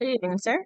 Good evening, sir.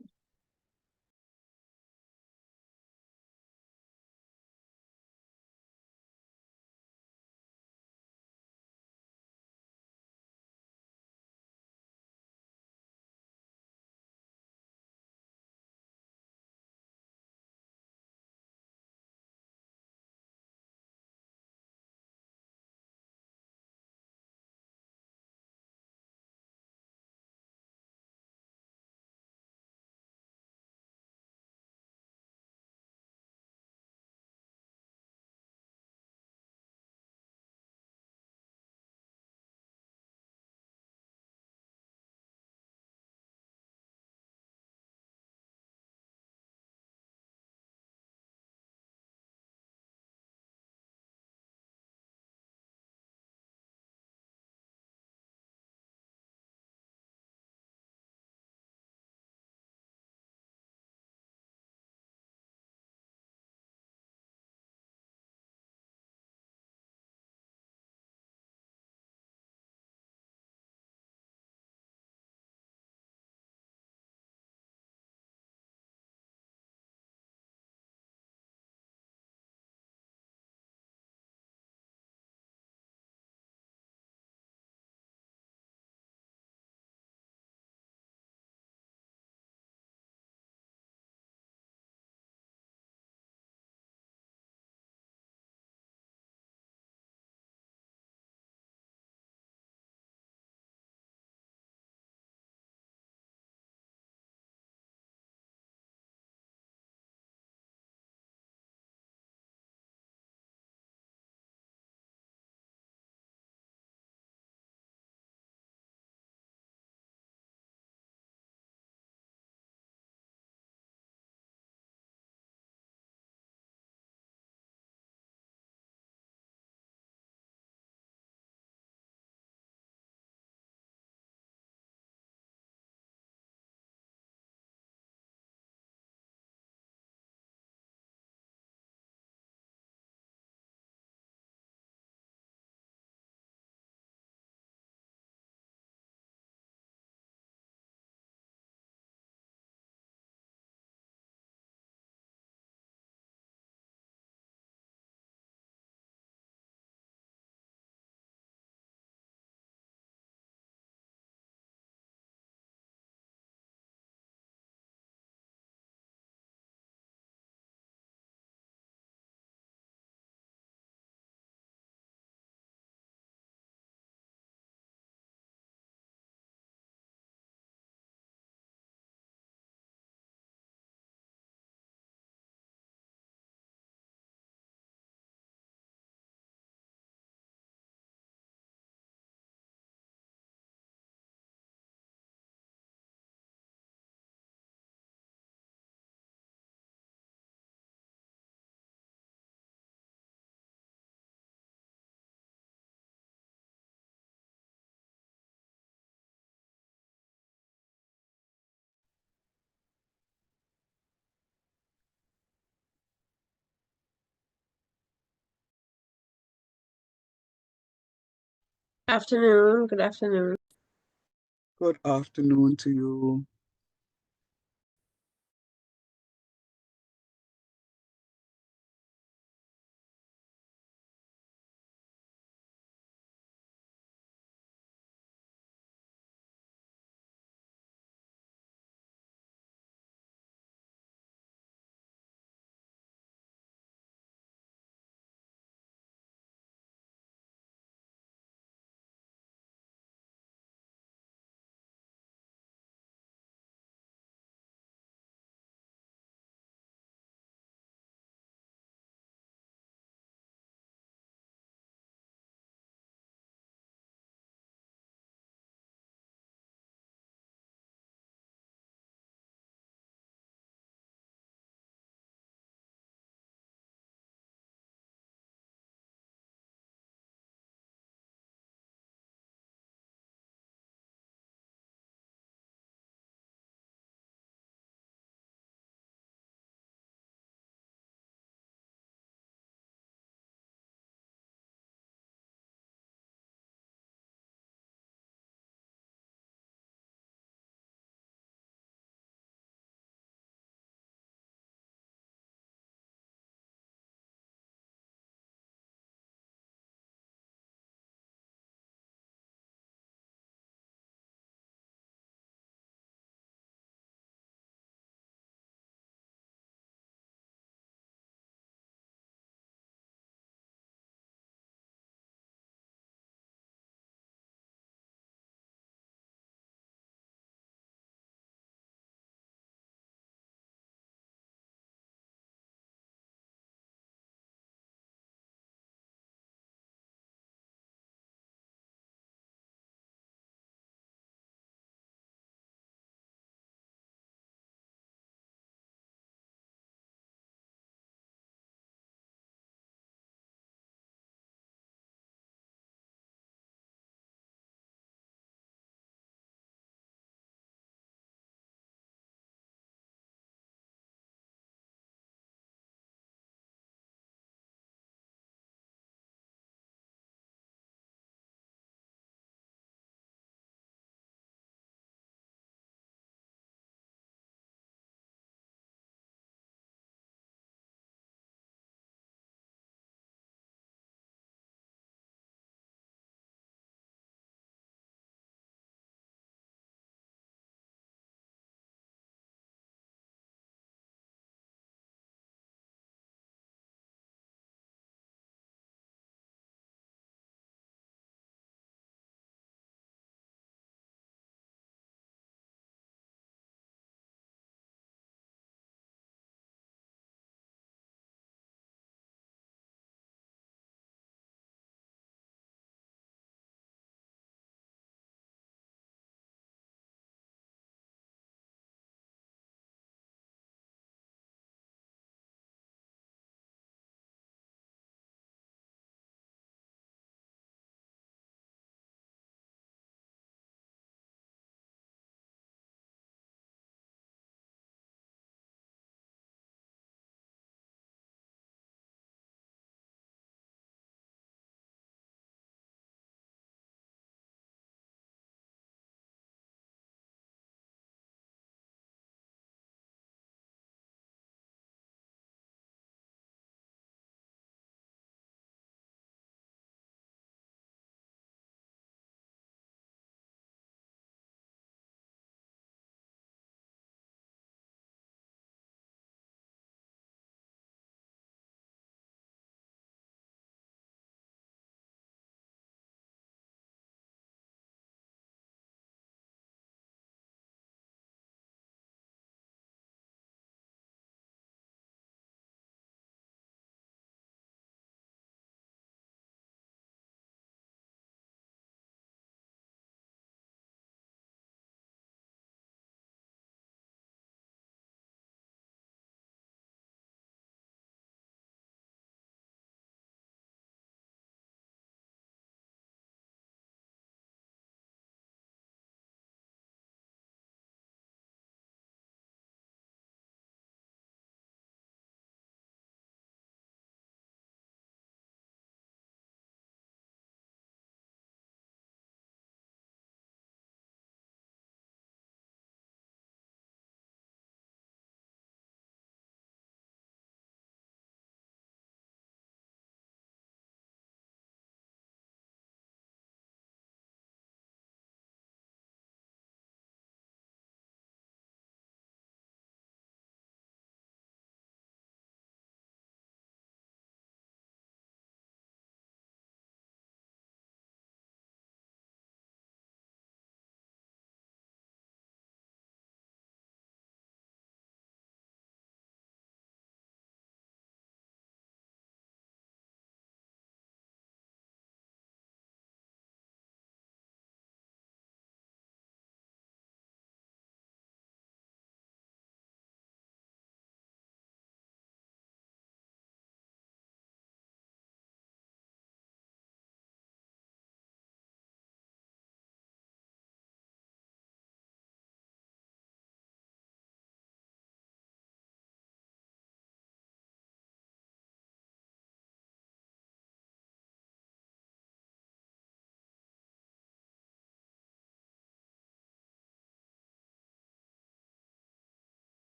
Afternoon. Good afternoon. Good afternoon to you.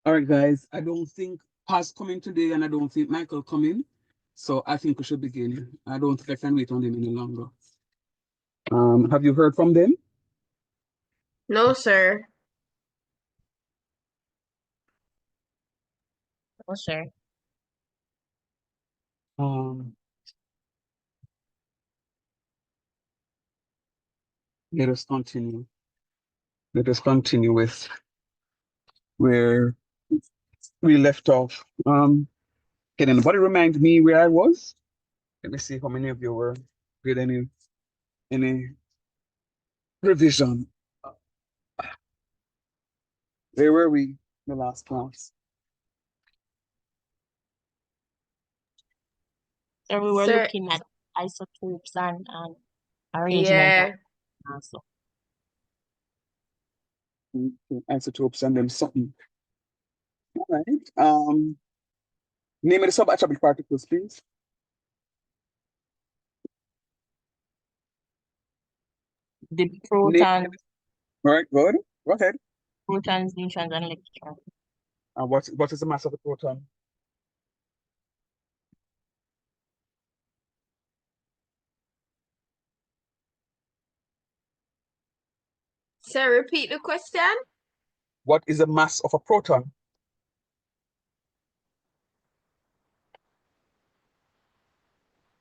All right, guys. I don't think Paz coming today, and I don't think Michael coming. So I think we should begin. I don't think I can wait on them any longer. Have you heard from them? No, sir. Oh, sure. Um, let us continue. Let us continue with where we left off. Can anybody remind me where I was? Let me see how many of you were with any revision. Where were we the last class? So we were Sir, looking at isotopes and arrangement yeah. also. Isotopes and then something. All right. Name of the subatomic particles, please. The Name. protons, All right, good. Go ahead. neutrons, and electrons. What is the mass of the proton? Sir, repeat the question. What is the mass of a proton?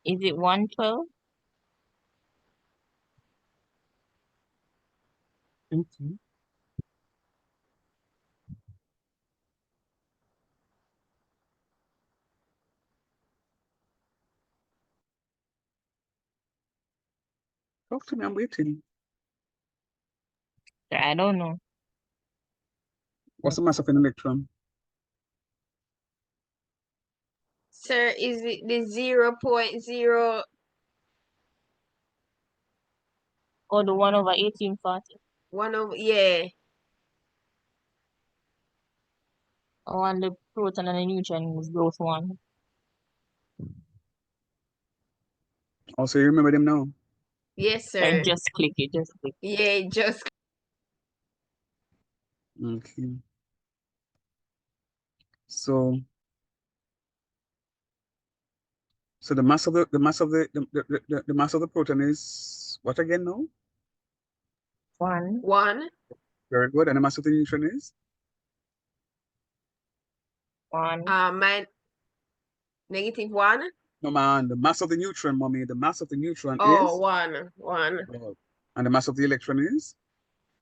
Is it 112? Okay. Talk to me, I'm waiting. I don't know. What's the mass of an electron? Sir, is it the 0.0? Or the 1 over 1840? Yeah. Or on the proton and the neutron is both 1. Also, you remember them now? Yes, And sir. just click it, just click. Yeah, just Okay. So the mass of the mass of the proton is what again now? 1, 1. Very good. And the mass of the neutron is? 1. -1. No man, the mass of the neutron, mommy. The mass of the neutron Oh, is? 1. Good. And the mass of the electron is?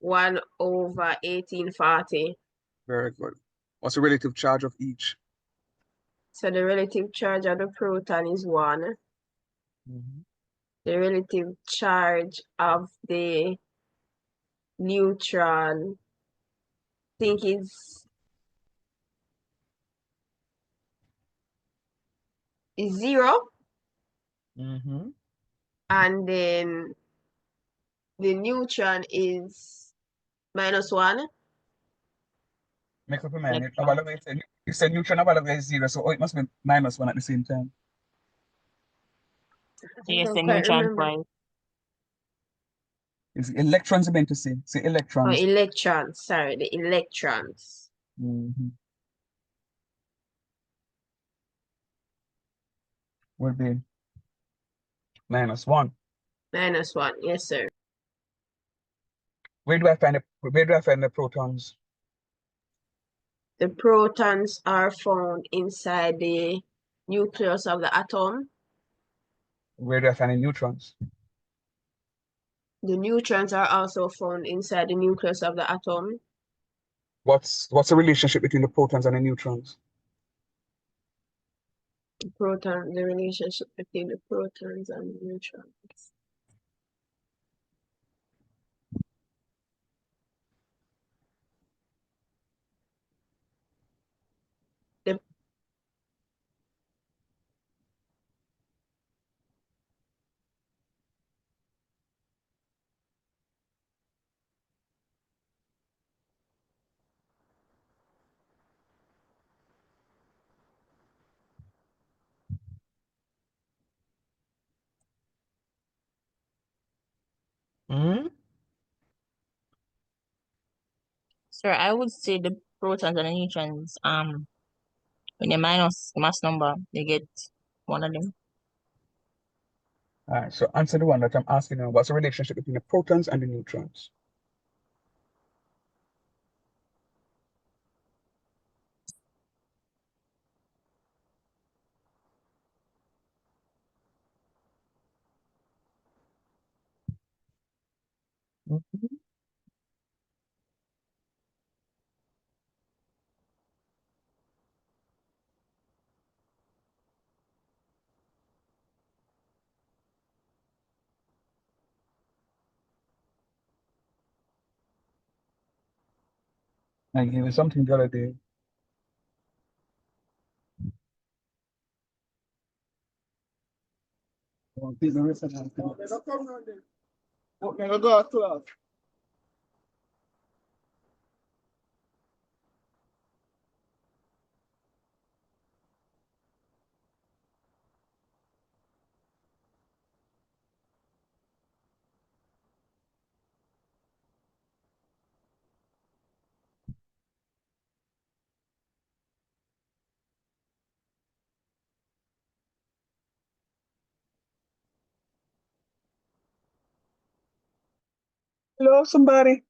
1 over 1840. Very good. What's the relative charge of each? So the relative charge of the proton is 1. The relative charge of the neutron, I think is 0. And then the neutron is -1. Make up your mind. Electron. You said neutron available is 0, so it must be -1 at the same time. I Yes, don't the quite neutron remember. twice. It's electrons, I meant to say. Say Oh, electrons. electrons. Sorry, the electrons. Would be -1. -1. Yes, sir. Where do I find the protons? The protons are found inside the nucleus of the atom. Where do I find the neutrons? The neutrons are also found inside the nucleus of the atom. What's the relationship between the protons and the neutrons? The relationship between the protons and the neutrons. The Sir, I would say the protons and the neutrons, when they minus mass number, they get one of them. All right, so answer the one that I'm asking now. What's the relationship between the protons and the neutrons? Mhm. I gave you something the other day. Hello, somebody.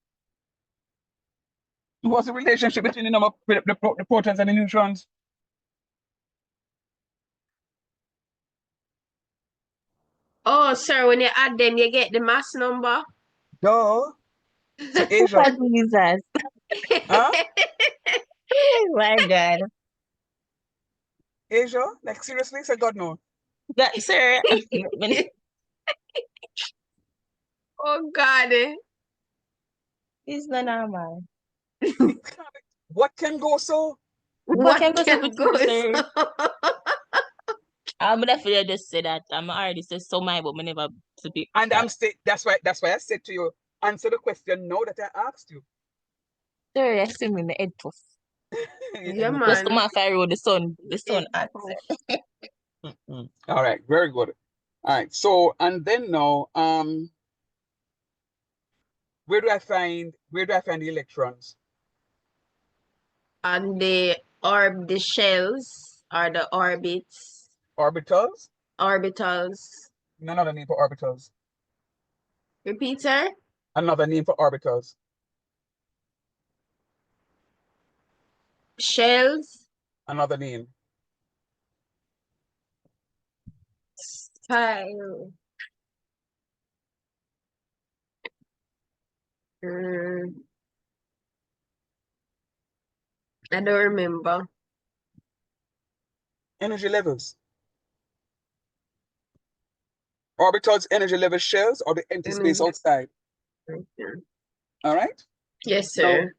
What's the relationship between the number the protons and the neutrons? Oh, sir, when you add them, you get the mass number. Duh. So Asia, What Jesus? huh? Oh my God. Asia? Like seriously? Say God no. That, sir, Oh, God. it's not normal. What can go so? What What can go so can with go you, sir? so? I'm definitely just say that. I'm already said so my, but me never speak And that. I'm saying that's why I said to you, answer the question now that I asked you. Sir, I see me in the head puff. Yeah, Just come man. off I road, the sun It answer. puff. All right, very good. All right, so and then now, where do I find the electrons? And the shells are the Orbitals? orbitals. Another name for orbitals. Repeat, sir. Another name for orbitals. Shells. Another name. Spiral. Mm, I don't remember. Energy levels. Orbitals, energy level shells, or the empty space Energy. outside. All right. Yes, Now, sir.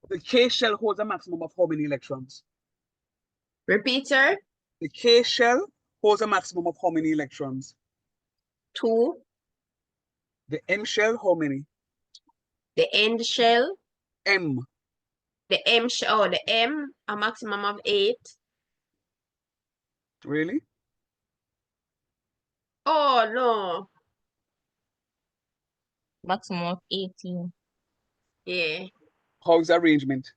the K shell holds a maximum of how many electrons? Repeat, sir. The K shell holds a maximum of how many electrons? 2. The M shell, how many? The end shell. M. The M shell. Oh, the M, a maximum of 8. Really? Oh, no. Maximum of 18. Yeah. How's the arrangement?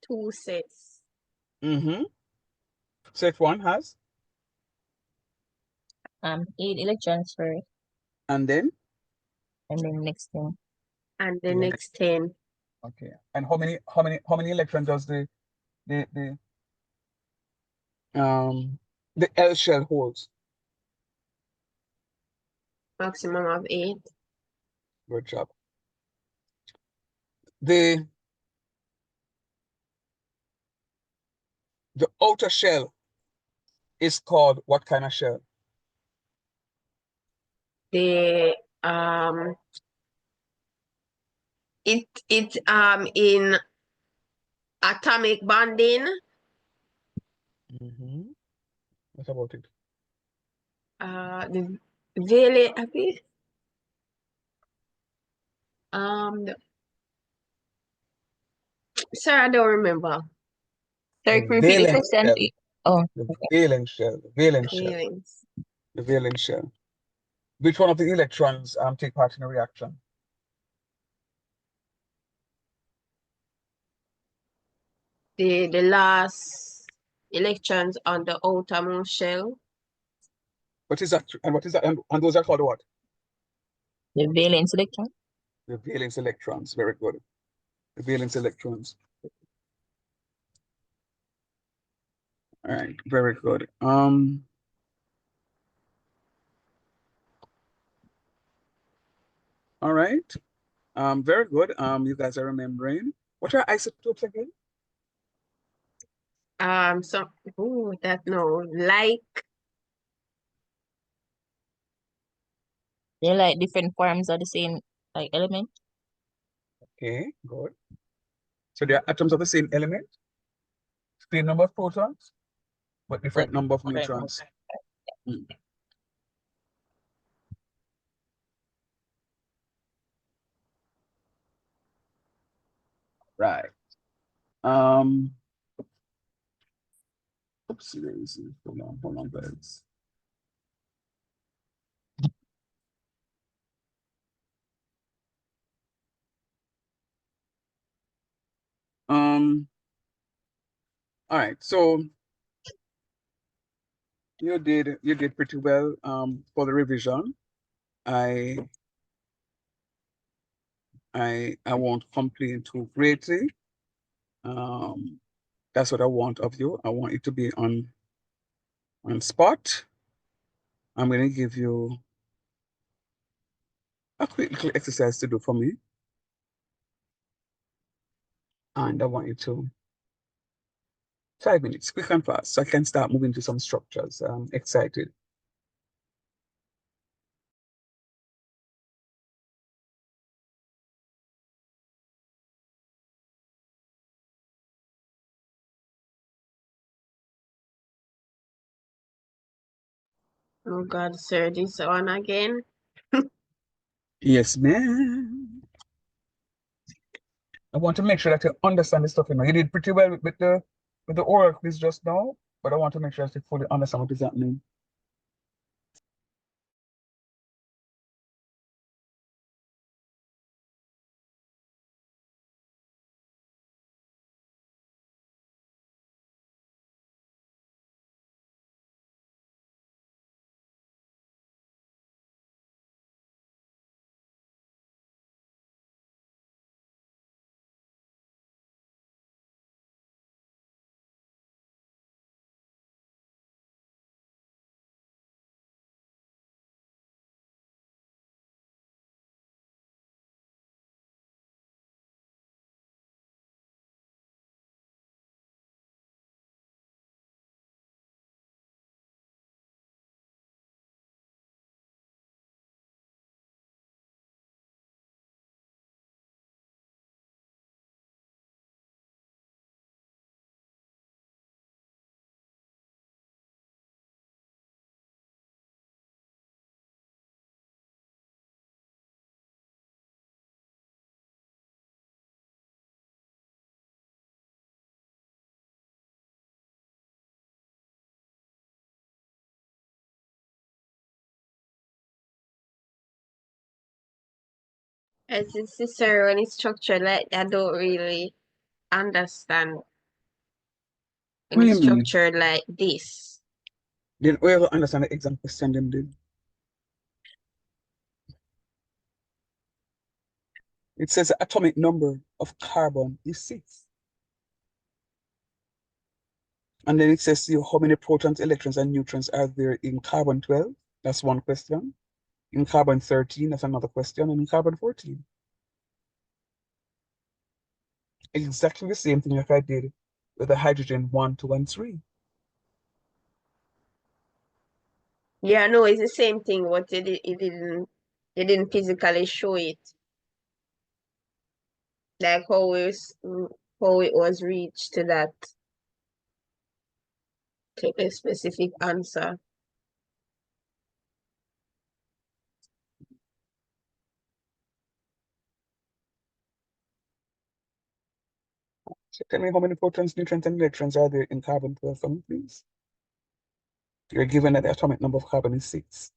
2 sets. Mm-hmm. Set one has, 8 electrons first, and then? and then next thing. And the Yeah. next 10. Okay. And how many electrons does the the L shell holds? Maximum of 8. Good job. The outer shell is called what kind of shell? The it in atomic bonding. Mm-hmm. What about it? The valent, I think. The, sir, I don't remember. Sorry, The repeat the valence question. shell. Oh, The okay. valence shell. The valence shell. Feelings. The valence shell. Which one of the electrons take part in a reaction? the last electrons on the outermost shell. What is that? And what is that? And those are called what? The valence electron. The valence electrons. Very good. The valence electrons. All right, very good. All right. Very good. You guys are remembering. What are isotopes again? So that no, like They're like different forms of the same like element. Okay, good. So they are atoms of the same element, same number of protons, but But different number of different. neutrons. Mm. Right. Um, oops, there is hold on, guys. All right, so you did pretty well for the revision. I I won't complain too greatly. Um, that's what I want of you. I want you to be on spot. I'm gonna give you a quick little exercise to do for me. And I want you to 5 minutes, quick and fast, so I can start moving to some structures. I'm excited. oh God, sir, this one again. Yes, ma'am. I want to make sure that you understand the stuff. You know, you did pretty well with the oral quiz just now, but I want to make sure that you fully understand what is happening. As it's sir, when it's structured like I don't really understand when What do it's you mean? structured like this. Then we will understand the exam question them did. It says the atomic number of carbon is 6. And then it says to you how many protons, electrons, and neutrons are there in carbon 12. That's one question. In carbon 13, that's another question. And in carbon 14. Exactly the same thing like I did with the hydrogen 1, 2, and 3. Yeah, no, it's the same thing, but it didn't physically show it. Like how it was reached to a specific answer. So tell me how many protons, neutrons, and electrons are there in carbon 12 for me, please? You're given that the atomic number of carbon is 6.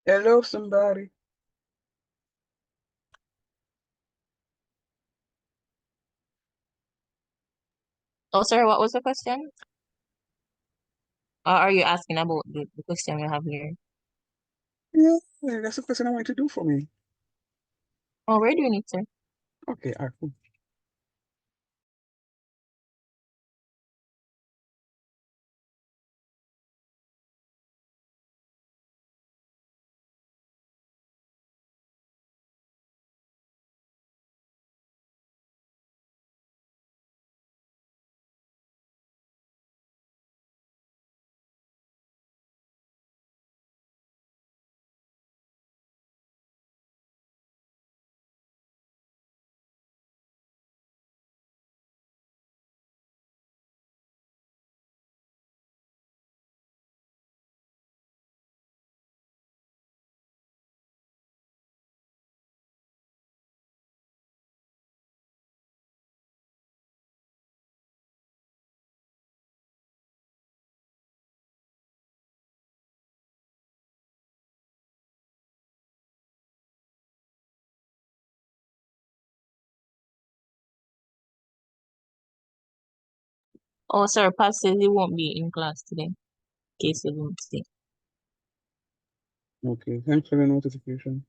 Hello, somebody. Oh, sorry, what was the question? Or are you asking about the question we have here? Yeah, that's the question I want you to do for me. Oh, we're doing it, sir. Okay, all right, cool. Oh, sorry, Pat says he won't be in class today, in case you didn't see. Okay, thanks for the notification.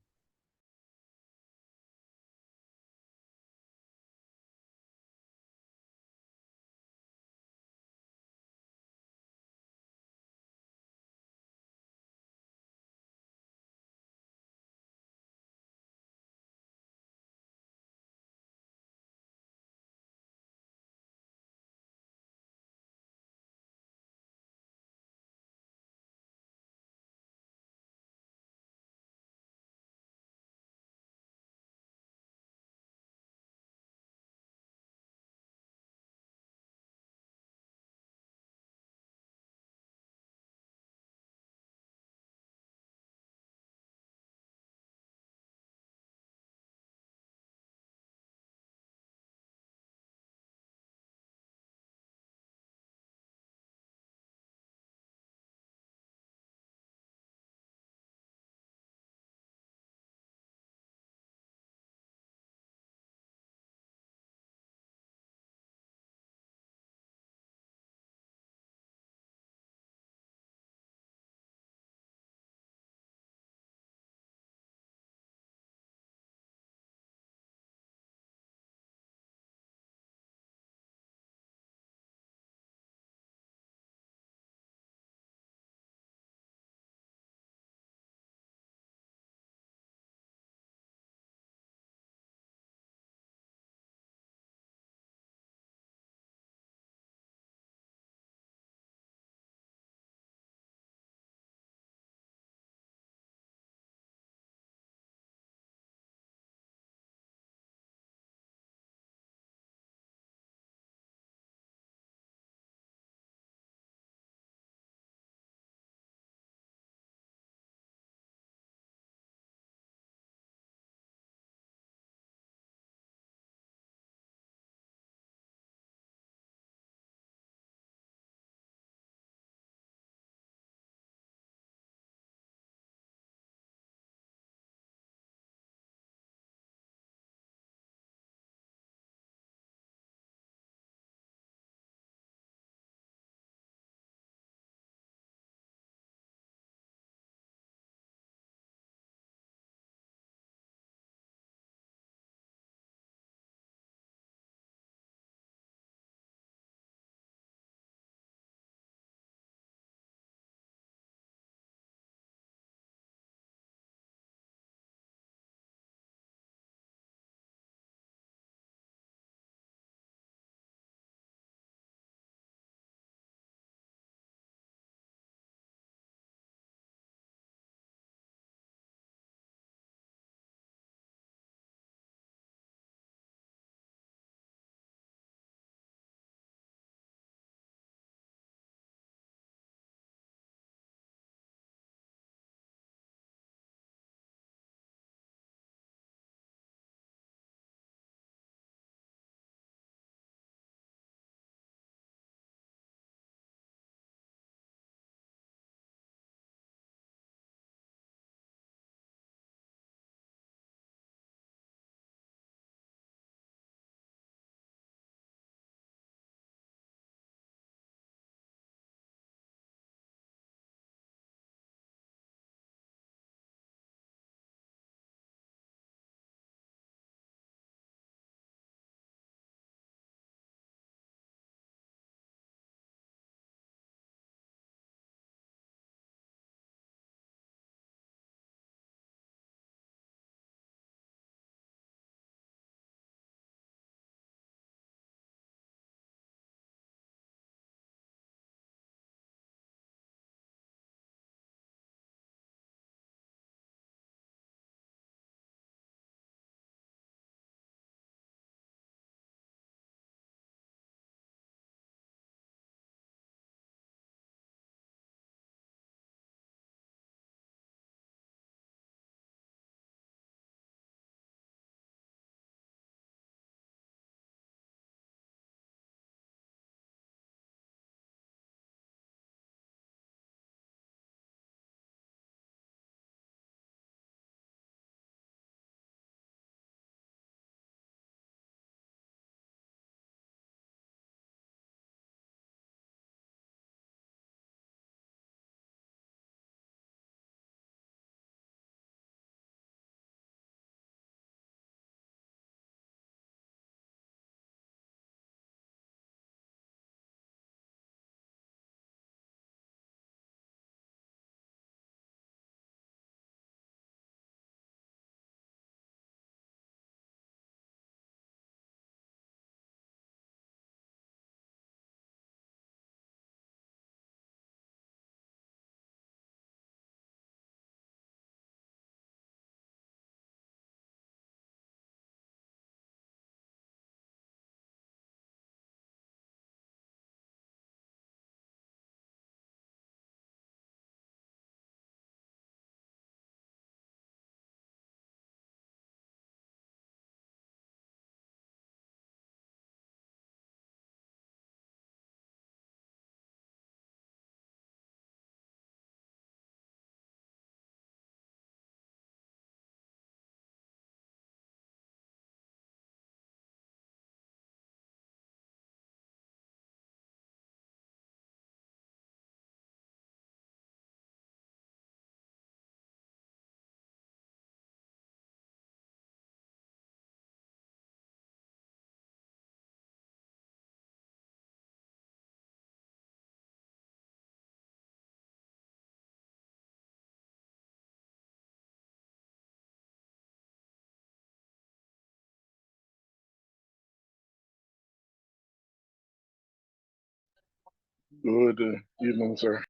Good evening, sir.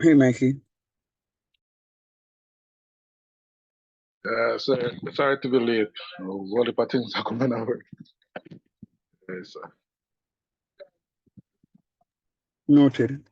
Hey, Mikey. Sorry to be late. All the things are coming out. Yes, sir. Noted.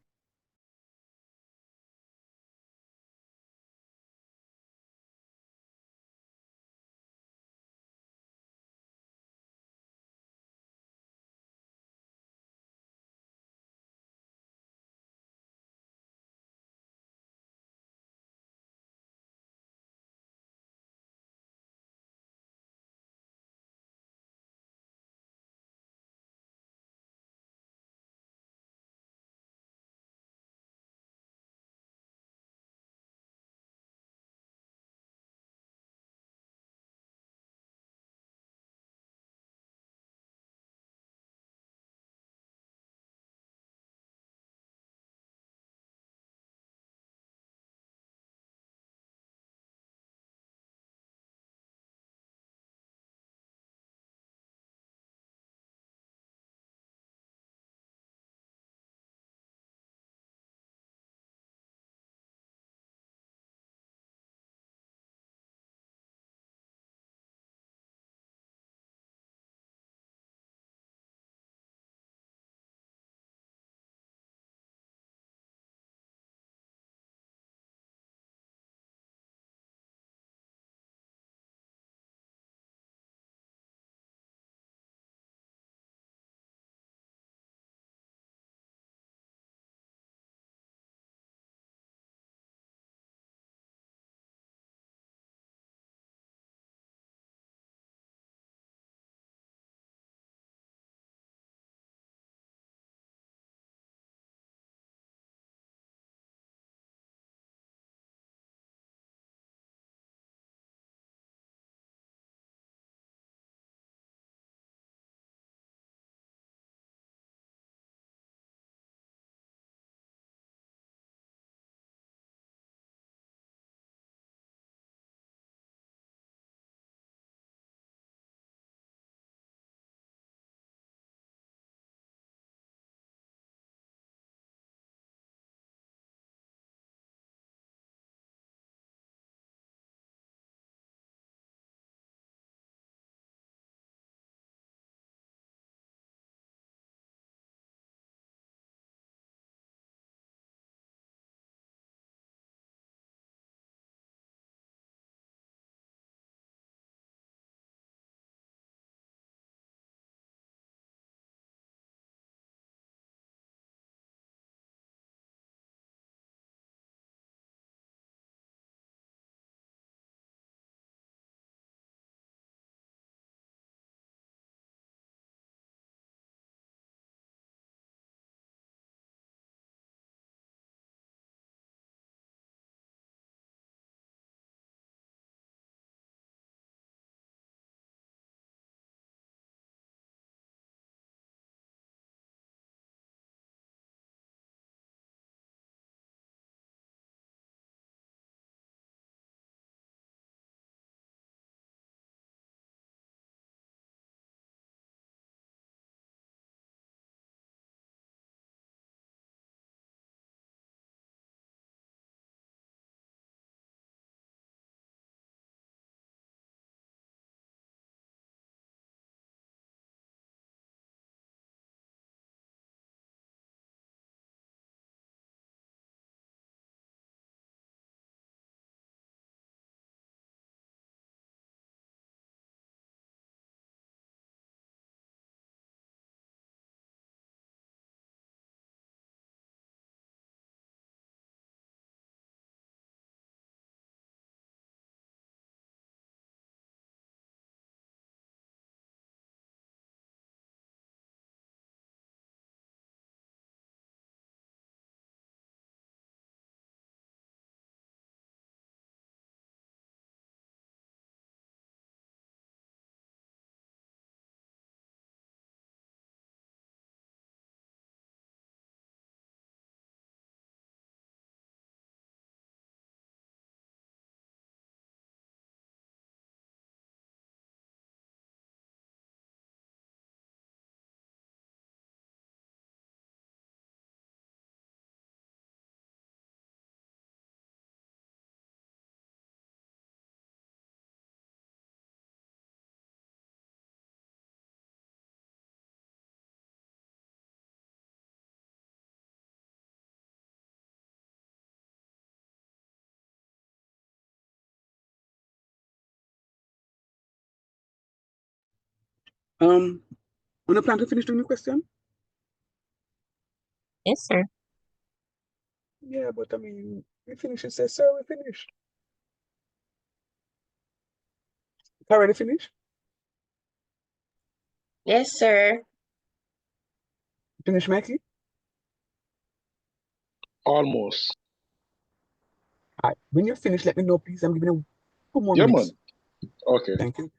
When you plan to finish doing the question? Yes, sir. Yeah, but I mean, we finish. It says, sir, we finished. Already finished? Yes, sir. Finish, Mikey? Almost. All right. When you finish, let me know, please. I'm giving you 2 more Yeah, minutes. man. Okay. Thank you.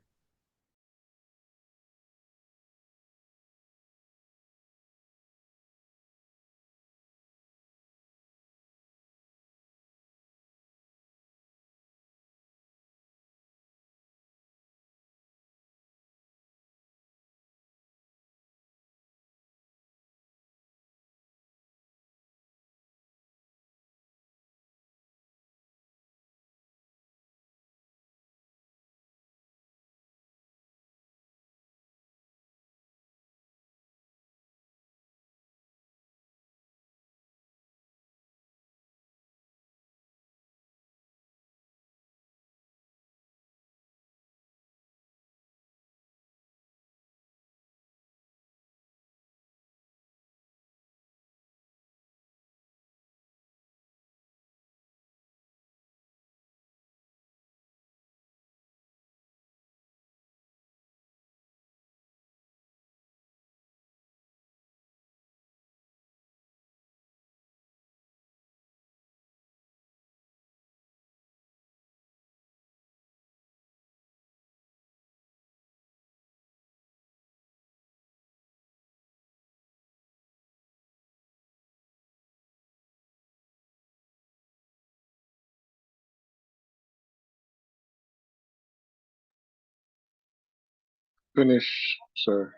Finish, sir.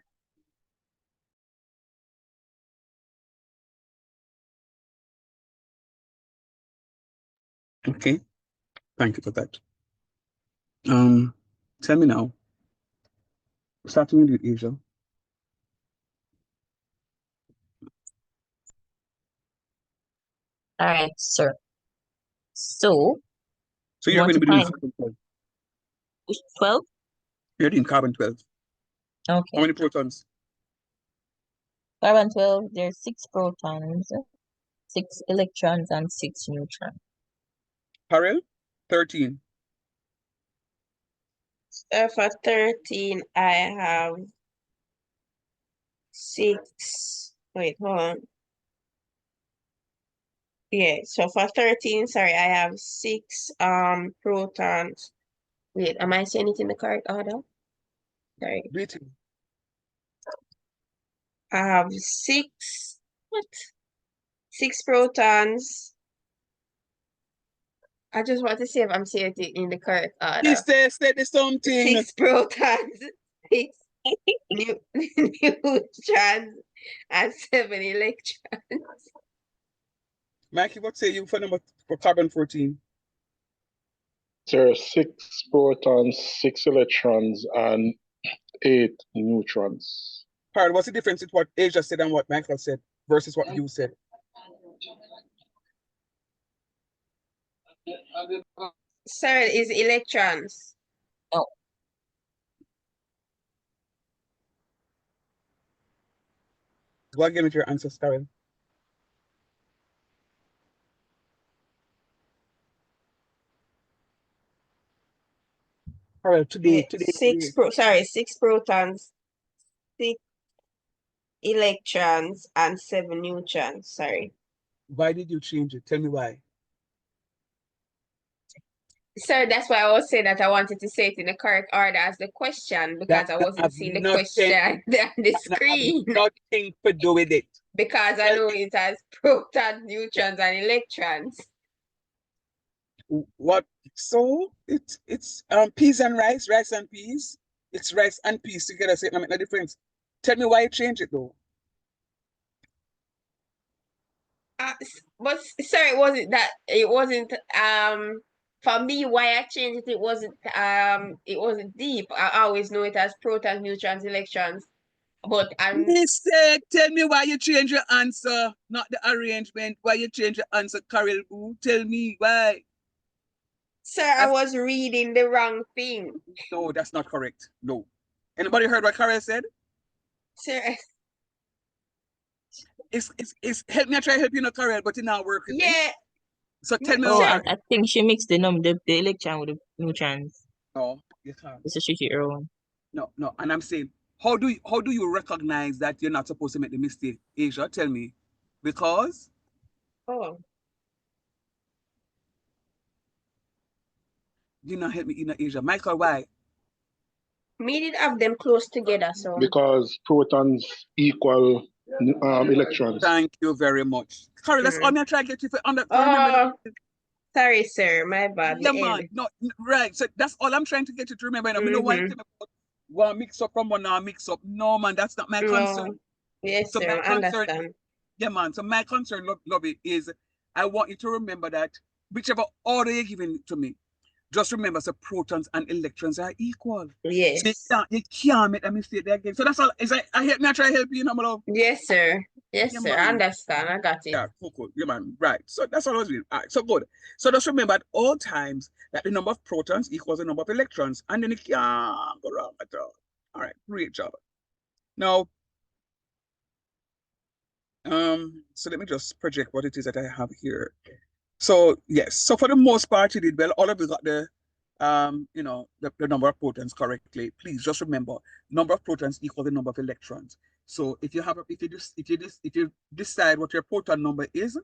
Okay. Thank you for that. Tell me now. Starting with Asia. All right, sir. So So you you're want going to to be doing find carbon 12. 12? You're doing carbon 12. How Okay. many protons? Carbon 12, there's 6 protons, 6 electrons, and 6 neutrons. Parallel? 13. For 13, I have 6. Wait, hold on. Yeah, so for 13, sorry, I have 6 protons. Wait, am I saying it in the correct order? Sorry. Breathing. I have 6. What? 6 protons. I just want to see if I'm saying it in the correct He order. said something. 6 protons, 6 neutrons, and 7 electrons. Mikey, what say you for number for carbon 14? There are 6 protons, 6 electrons, and 8 neutrons. Harold, what's the difference with what Asia said and what Michael said versus what you said? Sir, is electrons. No. Go again with your answers, Karen. Harold, today. 6 protons, 6 electrons, and 7 neutrons. Sorry. Why did you change it? Tell me why. Sir, that's why I was saying that I wanted to say it in the correct order as the question because I wasn't Have seeing the nothing, question on the have screen. nothing to do with it. Because I know it has protons, neutrons, and electrons. What? So it's peas and rice and peas. It's rice and peas together, so it don't make no difference. Tell me why you change it though. But sir, it wasn't for me why I changed it it wasn't deep. I always know it as protons, neutrons, electrons. But Mistake. Tell me why you change your answer, not the arrangement. Why you change your answer, Carol Boo? Tell me why. sir, I was reading the wrong thing. No, that's not correct. No. Anybody heard what Carol said? Sir. It's help me. I try to help you, Carol, but it not work with me. Yeah. So tell me Oh, why. Sir. I think she mixed the electron with the neutrons. No, you can't. It's a tricky one. No. And I'm saying, how do you recognize that you're not supposed to make the mistake? Asia, tell me. Because Oh. you not help me in Asia. Michael, why? Me did have them close together, so. Because protons equal electrons. Thank you very much. Carol, that's all me try to get you to remember. Oh, sorry, sir. My bad. Yeah, Me man. end. No, right. So that's all I'm trying to get you to remember. And I know why you tell me about one mix up from one now mix up. No, man, that's not my concern. No. Yes, So sir. my I concern, understand. yeah, man. So my concern, Lobby, is I want you to remember that whichever order you're giving to me, just remember, so protons and electrons are equal. Yes. So you can't make a mistake there again. So that's all. It's like I try to help you, my love. Yes, sir. Yes, Yeah, sir. I man. understand. I got it. Yeah, cool. Yeah, man. Right. So that's all I was doing. All right, so good. So just remember at all times that the number of protons equals the number of electrons, and then you can't go wrong at all. All right, great job. Now, so let me just project what it is that I have here. So yes, so for the most part, you did well. All of you got the the number of protons correctly. Please just remember, number of protons equals the number of electrons. So if you decide what your proton number is,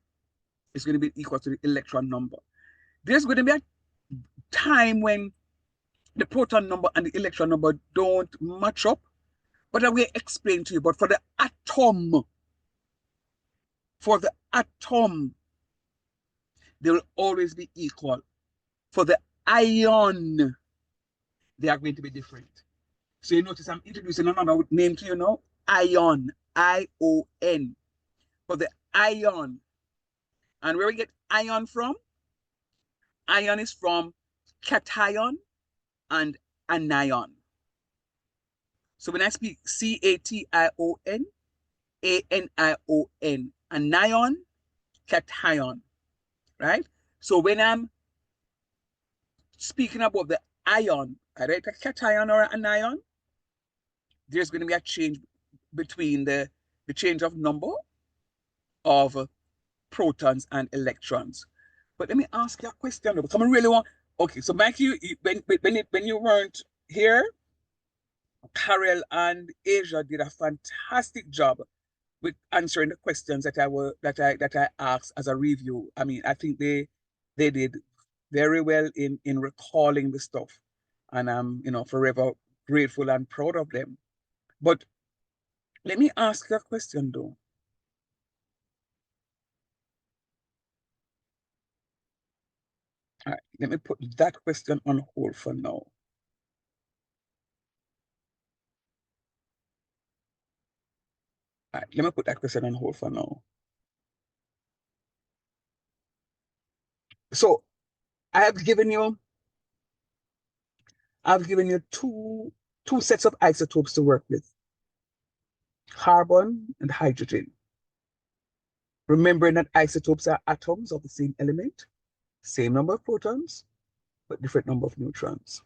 it's going to be equal to the electron number. There's going to be a time when the proton number and the electron number don't match up, but I will explain to you. But for the atom, they will always be equal. For the ion, they are going to be different. So you notice I'm introducing another name to you now, ion, I-O-N, for the ion. And where we get ion from? Ion is from cation and anion. So when I speak C-A-T-I-O-N, A-N-I-O-N, anion, cation, right? So when I'm speaking about the ion, right, a cation or an anion, there's going to be a change between the change of number of protons and electrons. But let me ask you a question, because I really want. Okay, so Mike, when you weren't here, Carol and Asia did a fantastic job with answering the questions that I asked as a review. I mean, I think they did very well in recalling the stuff, and I'm forever grateful and proud of them. But let me ask you a question though. All right, let me put that question on hold for now. All right, let me put that question on hold for now. So I've given you two sets of isotopes to work with, carbon and hydrogen. Remembering that isotopes are atoms of the same element, same number of protons, but different number of neutrons.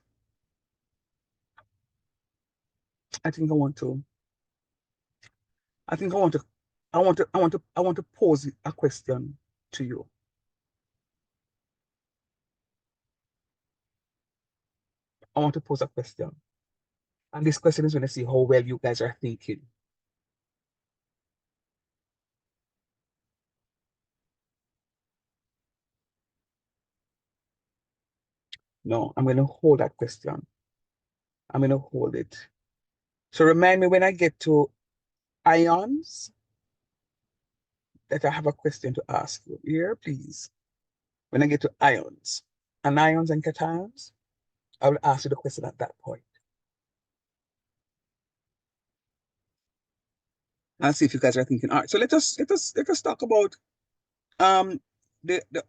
I want to pose a question to you. I want to pose a question. And this question is going to see how well you guys are thinking. No, I'm going to hold that question. I'm going to hold it. So remind me when I get to ions that I have a question to ask you. Here, please. When I get to ions, anions and cations, I will ask you the question at that point. I'll see if you guys are thinking. All right, so let us talk about the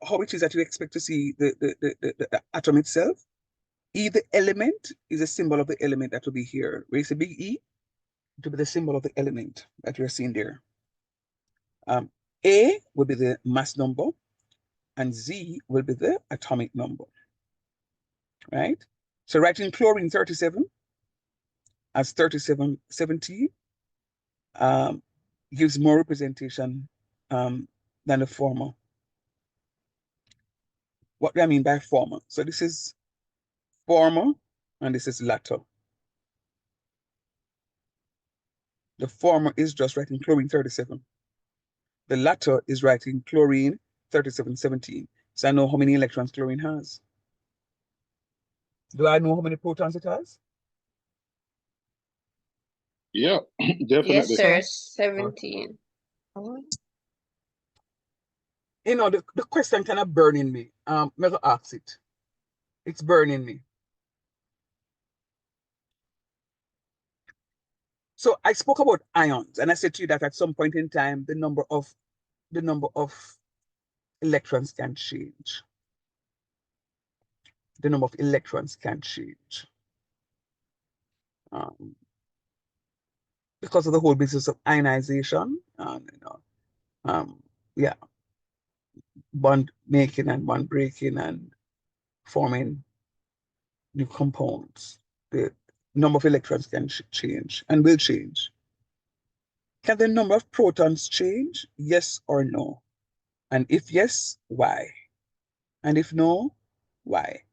how it is that you expect to see the atom itself. E, the element, is a symbol of the element that will be here. Where is a big E? It will be the symbol of the element that you're seeing there. A will be the mass number, and Z will be the atomic number. Right? So writing chlorine 37, as 3717 gives more representation than the former. What do I mean by former? So this is former and this is latter. The former is just writing chlorine 37. The latter is writing chlorine 3717. So I know how many electrons chlorine has. Do I know how many protons it has? Yeah, Yes, definitely. sir. 17. You know, the question kind of burning me. Never ask it. It's burning me. So I spoke about ions, and I said to you that at some point in time, the number of electrons can change. The number of electrons can change. Because of the whole business of ionization, yeah, bond making and bond breaking and forming new compounds. The number of electrons can change and will change. Can the number of protons change? Yes or no? And if yes, why? And if no, why?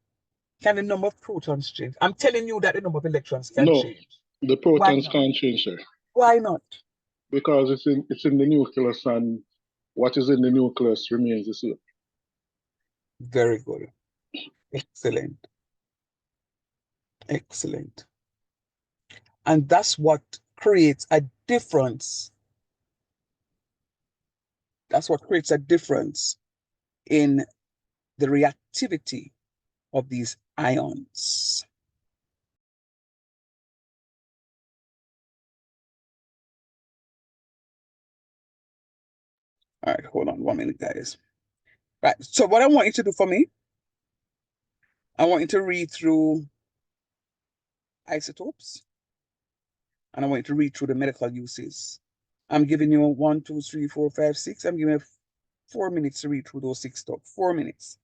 Can the number of protons change? I'm telling you that the number of electrons can No, change. the Why protons not? can't change, sir, Why not? because it's in the nucleus, and what is in the nucleus remains the same. Very good. Excellent. Excellent. And that's what creates a difference. That's what creates a difference in the reactivity of these ions. All right, hold on 1 minute, guys. Right, so what I want you to do for me, I want you to read through isotopes, and I want you to read through the medical uses. I'm giving you 1, 2, 3, 4, 5, 6. I'm giving you 4 minutes to read through those 6 stuff. 4 minutes.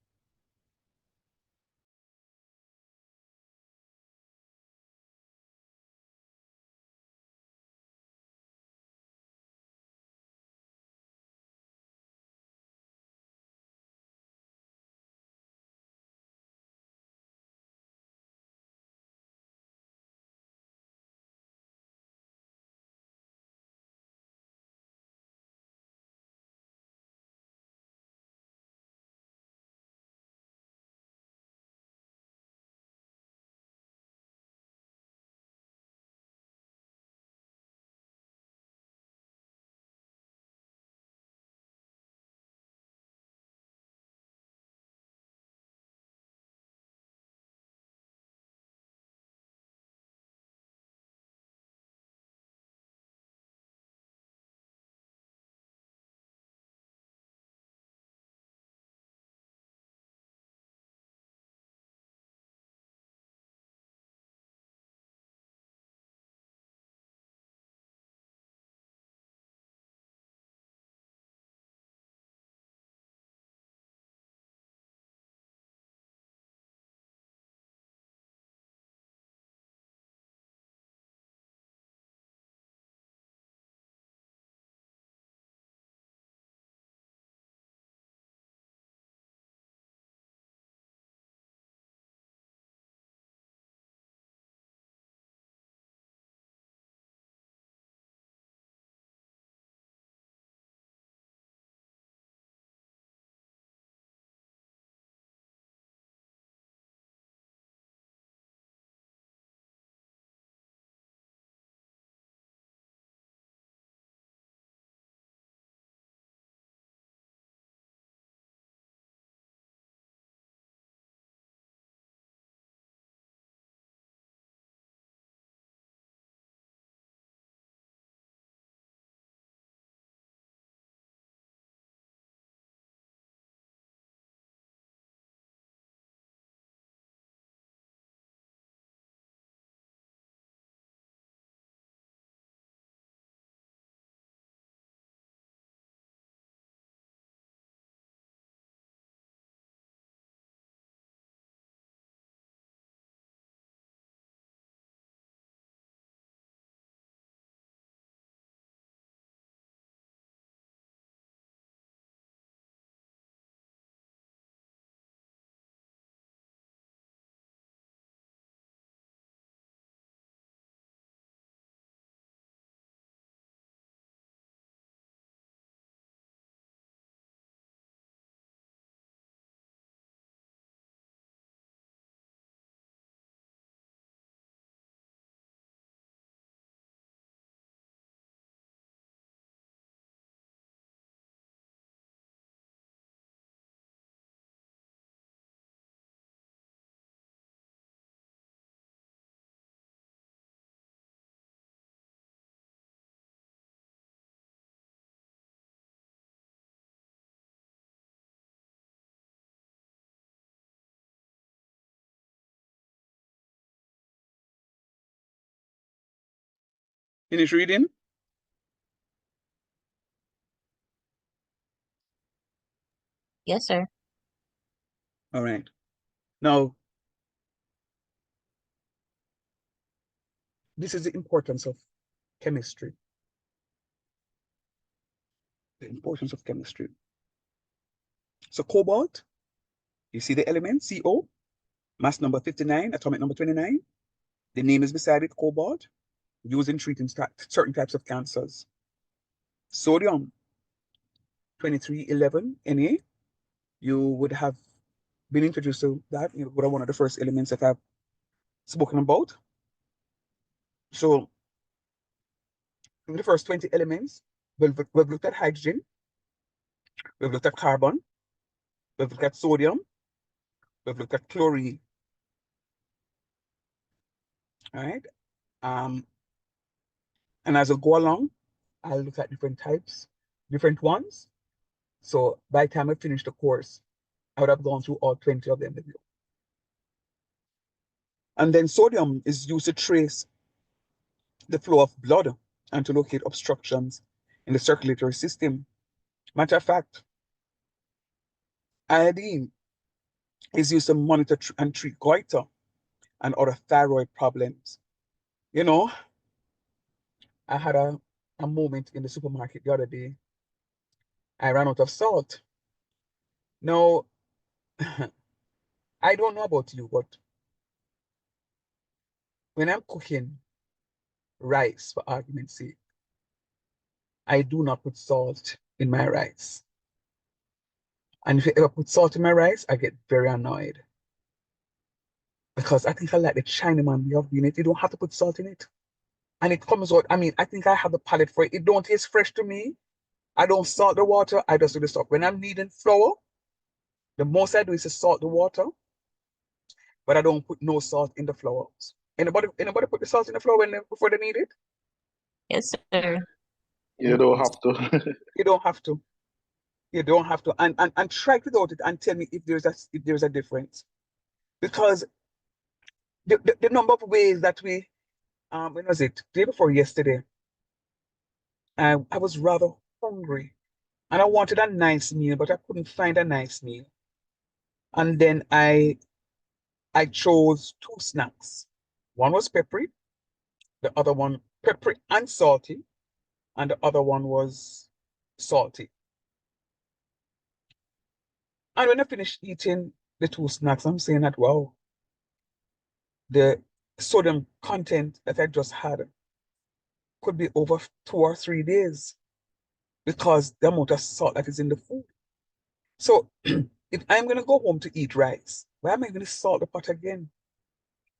Finish reading? Yes, sir. All right. Now, this is the importance of chemistry. The importance of chemistry. So cobalt, you see the element CO, mass number 59, atomic number 29. The name is beside it, cobalt, used in treating certain types of cancers. Sodium, 2311 Na, you would have been introduced to that. You would have one of the first elements that I've spoken about. So in the first 20 elements, we've looked at hydrogen, we've looked at carbon, we've looked at sodium, we've looked at chlorine. All right. And as I go along, I'll look at different types, different ones. So by the time I finish the course, I would have gone through all 20 of them with you. And then sodium is used to trace the flow of blood and to locate obstructions in the circulatory system. Matter of fact, iodine is used to monitor and treat goiter and other thyroid problems. You know, I had a moment in the supermarket the other day. I ran out of salt. Now, I don't know about you, but when I'm cooking rice, for argument's sake, I do not put salt in my rice. And if you ever put salt in my rice, I get very annoyed. Because I think I like the Chinaman way of doing it. You don't have to put salt in it. And it comes out, I mean, I think I have the palate for it. It don't taste fresh to me. I don't salt the water, I just do the stuff. When I'm kneading flour, the most I do is to salt the water, but I don't put no salt in the flour. Anybody put the salt in the flour before they knead it? Yes, sir. You don't have to. You don't have to. You don't have to. And try it without it and tell me if there's a difference. Because the number of ways that we when was it? Day before yesterday, I was rather hungry and I wanted a nice meal, but I couldn't find a nice meal. And then I chose two snacks. One was peppery, the other one peppery and salty, and the other one was salty. And when I finished eating the two snacks, I'm saying that, wow, the sodium content that I just had could be over 2 or 3 days because the amount of salt that is in the food. So if I'm going to go home to eat rice, why am I going to salt the pot again?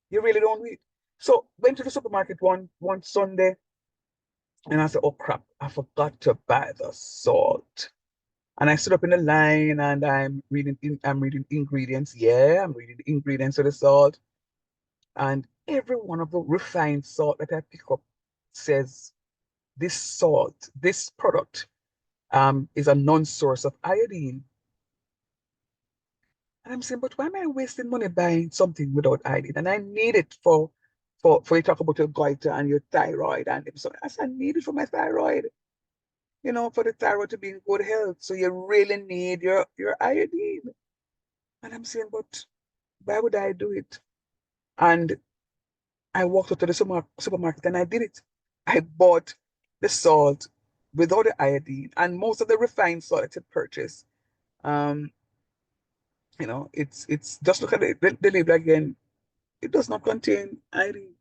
You really don't need. So went to the supermarket one Sunday and I said, oh crap, I forgot to buy the salt. And I stood up in the line and I'm reading ingredients. Yeah, I'm reading the ingredients of the salt. And every one of the refined salt that I pick up says this salt, this product is a non-source of iodine. And I'm saying, but why am I wasting money buying something without iodine? And I need it for you talk about your goiter and your thyroid and so I said, I need it for my thyroid, for the thyroid to be in good health. So you really need your iodine. And I'm saying, but why would I do it? And I walked up to the supermarket and I did it. I bought the salt without the iodine and most of the refined salt that I purchased. Um, it's just look at the label again. It does not contain iodine.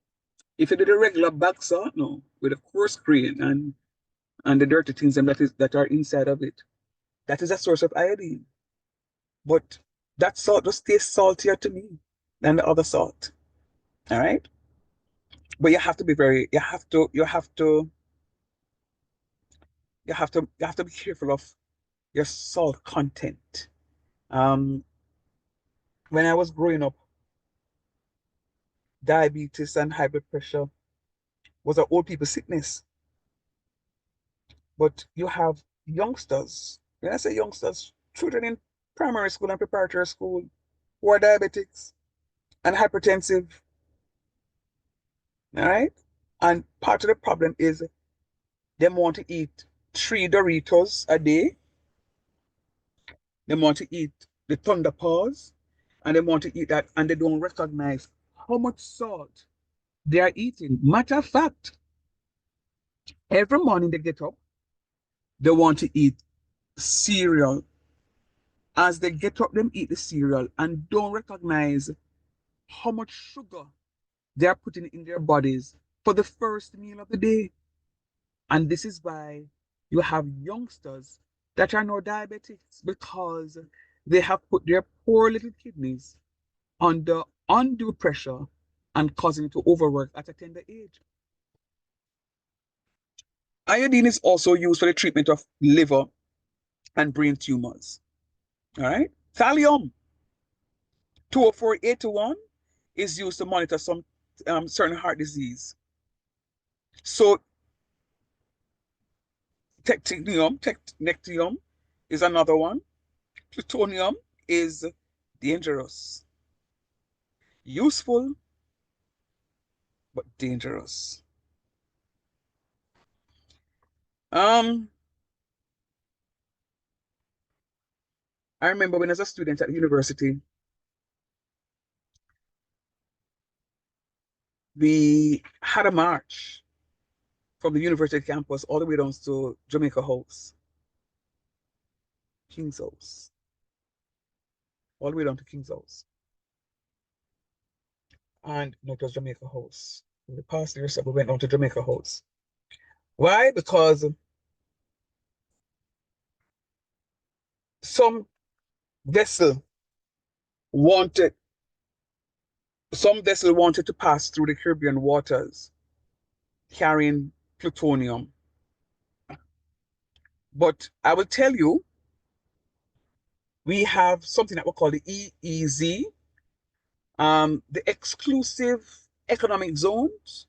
If you did a regular bath salt, no, with a coarse grain and the dirty things that are inside of it, that is a source of iodine. But that salt just tastes saltier to me than the other salt. All right. But you have to be very, you have to be careful of your salt content. Um, when I was growing up, diabetes and high blood pressure was an old people sickness. But you have youngsters, when I say youngsters, children in primary school and preparatory school who are diabetics and hypertensive. All right. And part of the problem is they want to eat 3 Doritos a day. They want to eat the Thunder Paws, and they want to eat that, and they don't recognize how much salt they are eating. Matter of fact, every morning they get up, they want to eat cereal. As they get up, them eat the cereal and don't recognize how much sugar they are putting in their bodies for the first meal of the day. And this is why you have youngsters that are now diabetics, because they have put their poor little kidneys under undue pressure and causing it to overwork at a tender age. Iodine is also used for the treatment of liver and brain tumors. All right. Thallium 204A1 is used to monitor some certain heart disease. So technetium is another one. Plutonium is dangerous. Useful, but dangerous. I remember when I was a student at university, we had a march from the university campus all the way down to Jamaica House, King's House, all the way down to King's House. And no, it was Jamaica House. In the past year, so we went down to Jamaica House. Why? Because some vessel wanted to pass through the Caribbean waters carrying plutonium. But I will tell you, we have something that we call the EEZ, the exclusive economic zones.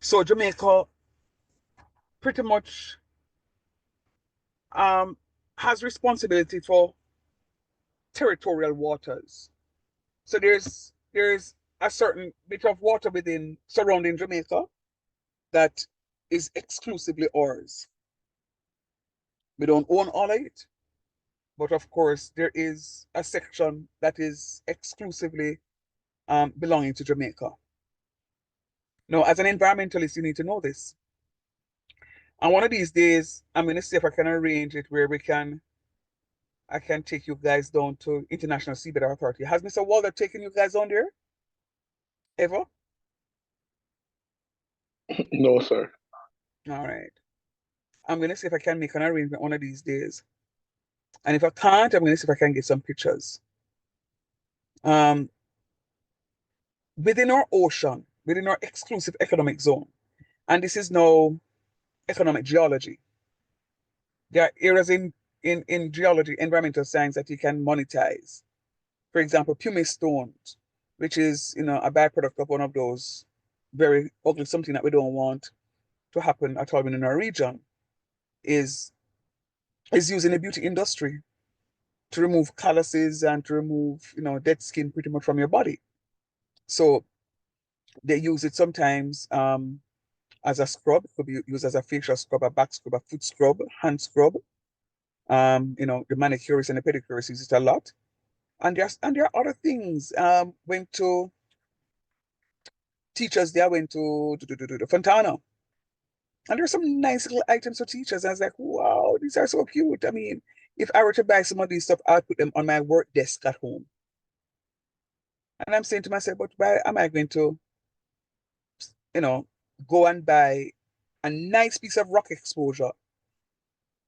So Jamaica pretty much has responsibility for territorial waters. So there's a certain bit of water within surrounding Jamaica that is exclusively ours. We don't own all of it, but of course there is a section that is exclusively belonging to Jamaica. Now, as an environmentalist, you need to know this. And one of these days, I'm going to see if I can arrange it where I can take you guys down to International Seabed Authority. Has Mr. Walder taken you guys on there? Ever? No, sir. All right. I'm going to see if I can make an arrangement one of these days. And if I can't, I'm going to see if I can get some pictures. Um, within our ocean, within our exclusive economic zone, and this is now economic geology. There are areas in geology, environmental science that you can monetize. For example, pumice stones, which is a byproduct of one of those very ugly, something that we don't want to happen at all in our region, is used in the beauty industry to remove calluses and to remove dead skin pretty much from your body. So they use it sometimes as a scrub. It could be used as a facial scrub, a back scrub, a foot scrub, hand scrub. The manicurists and the pedicurists use it a lot. And there are other things. Went to teachers there, went to the Fontana. And there's some nice little items for teachers. And I was like, wow, these are so cute. I mean, if I were to buy some of these stuff, I'd put them on my work desk at home. And I'm saying to myself, but why am I going to, go and buy a nice piece of rock exposure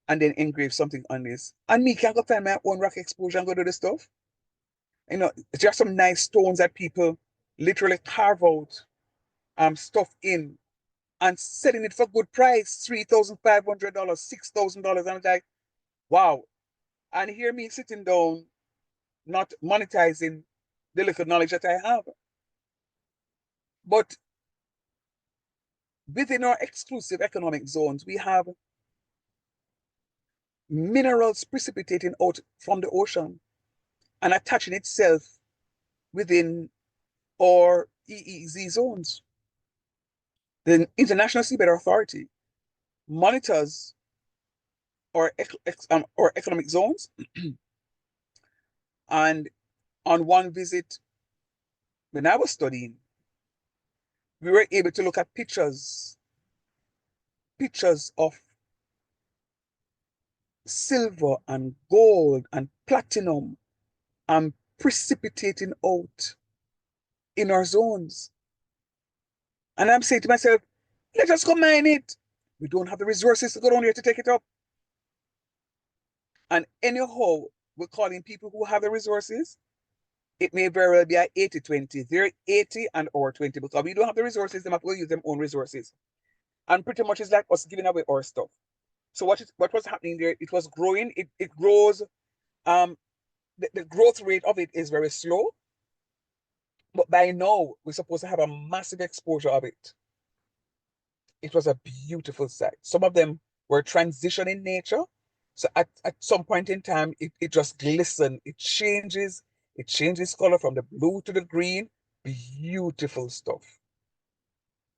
and then engrave something on this? And me can go find my own rock exposure and go do the stuff. There are some nice stones that people literally carve out stuff in and selling it for good price, $3,500, $6,000. I'm like, wow. And hear me sitting down, not monetizing the little knowledge that I have. But within our exclusive economic zones, we have minerals precipitating out from the ocean and attaching itself within our EEZ zones. The International Seabed Authority monitors our economic zones. And on one visit, when I was studying, we were able to look at pictures of silver and gold and platinum and precipitating out in our zones. And I'm saying to myself, let us go mine it. We don't have the resources to go down there to take it up. And anyhow, we're calling people who have the resources. It may very well be a 80-20. They're 80 and or 20 because we don't have the resources. They have to use their own resources. And pretty much it's like us giving away our stuff. So what was happening there? It was growing. It grows. The growth rate of it is very slow. But by now, we're supposed to have a massive exposure of it. It was a beautiful sight. Some of them were transition in nature. So at some point in time, it just glistened. It changes color from the blue to the green. Beautiful stuff.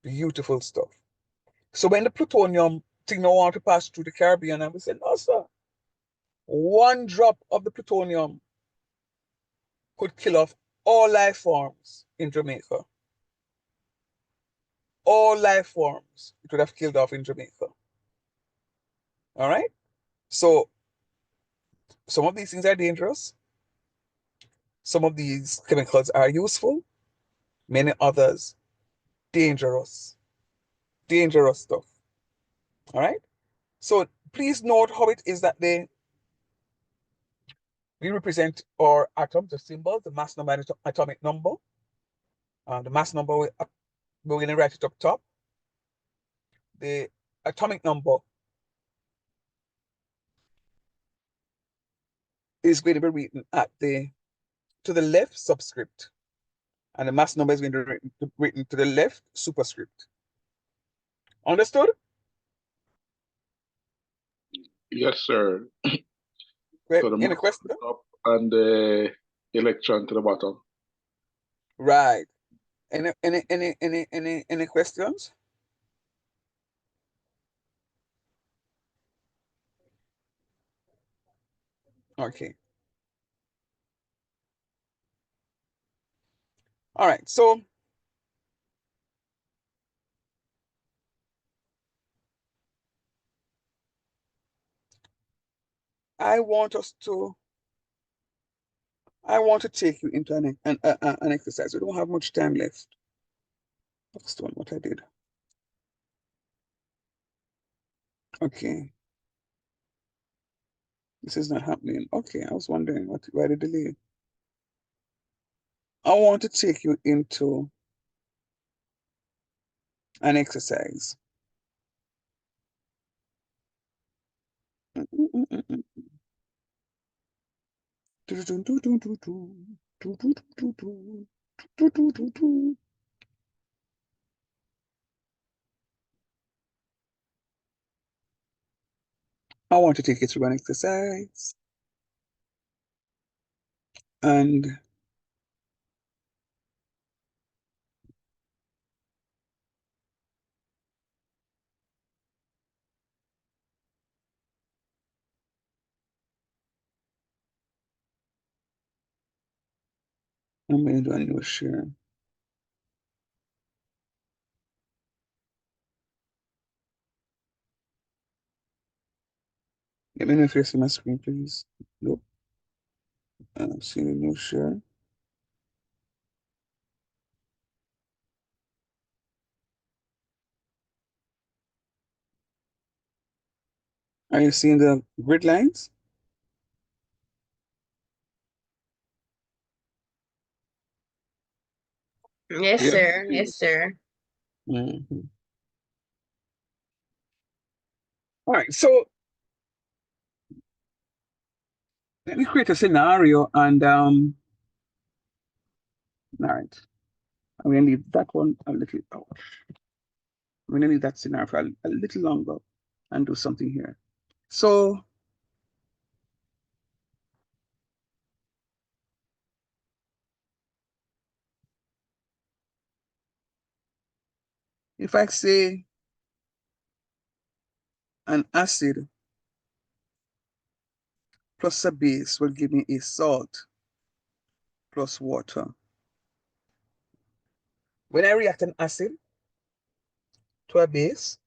Beautiful stuff. So when the plutonium thing now want to pass through the Caribbean, and we said, no, sir, one drop of the plutonium could kill off all life forms in Jamaica. All life forms it would have killed off in Jamaica. All right? So some of these things are dangerous. Some of these chemicals are useful. Many others, dangerous. Dangerous stuff. All right? So please note how it is that we represent our atoms, the symbols, the mass number and atomic number. The mass number, we're going to write it up top. The atomic number is going to be written to the left subscript. And the mass number is going to be written to the left superscript. Understood? Yes, sir. Great. So the Any mass question? to the top and the electron to the bottom. Right. Any questions? Okay. All right. So I want to take you into an exercise. We don't have much time left. Next one, what I did. Okay. This is not happening. Okay, I was wondering why the delay. I want to take you into an exercise. I want to take you through an exercise. And I'm going to do a new share. Let me know if you see my screen, please. Nope. I'm seeing a new share. Are you seeing the grid lines? Yes, Yes, sir. Yes, please. sir. Mhm. All right, so let me create a scenario and all right. I'm gonna leave that one a little out. I'm gonna leave that scenario for a little longer and do something here. So If I say an acid plus a base will give me a salt plus water. When I react an acid to a base,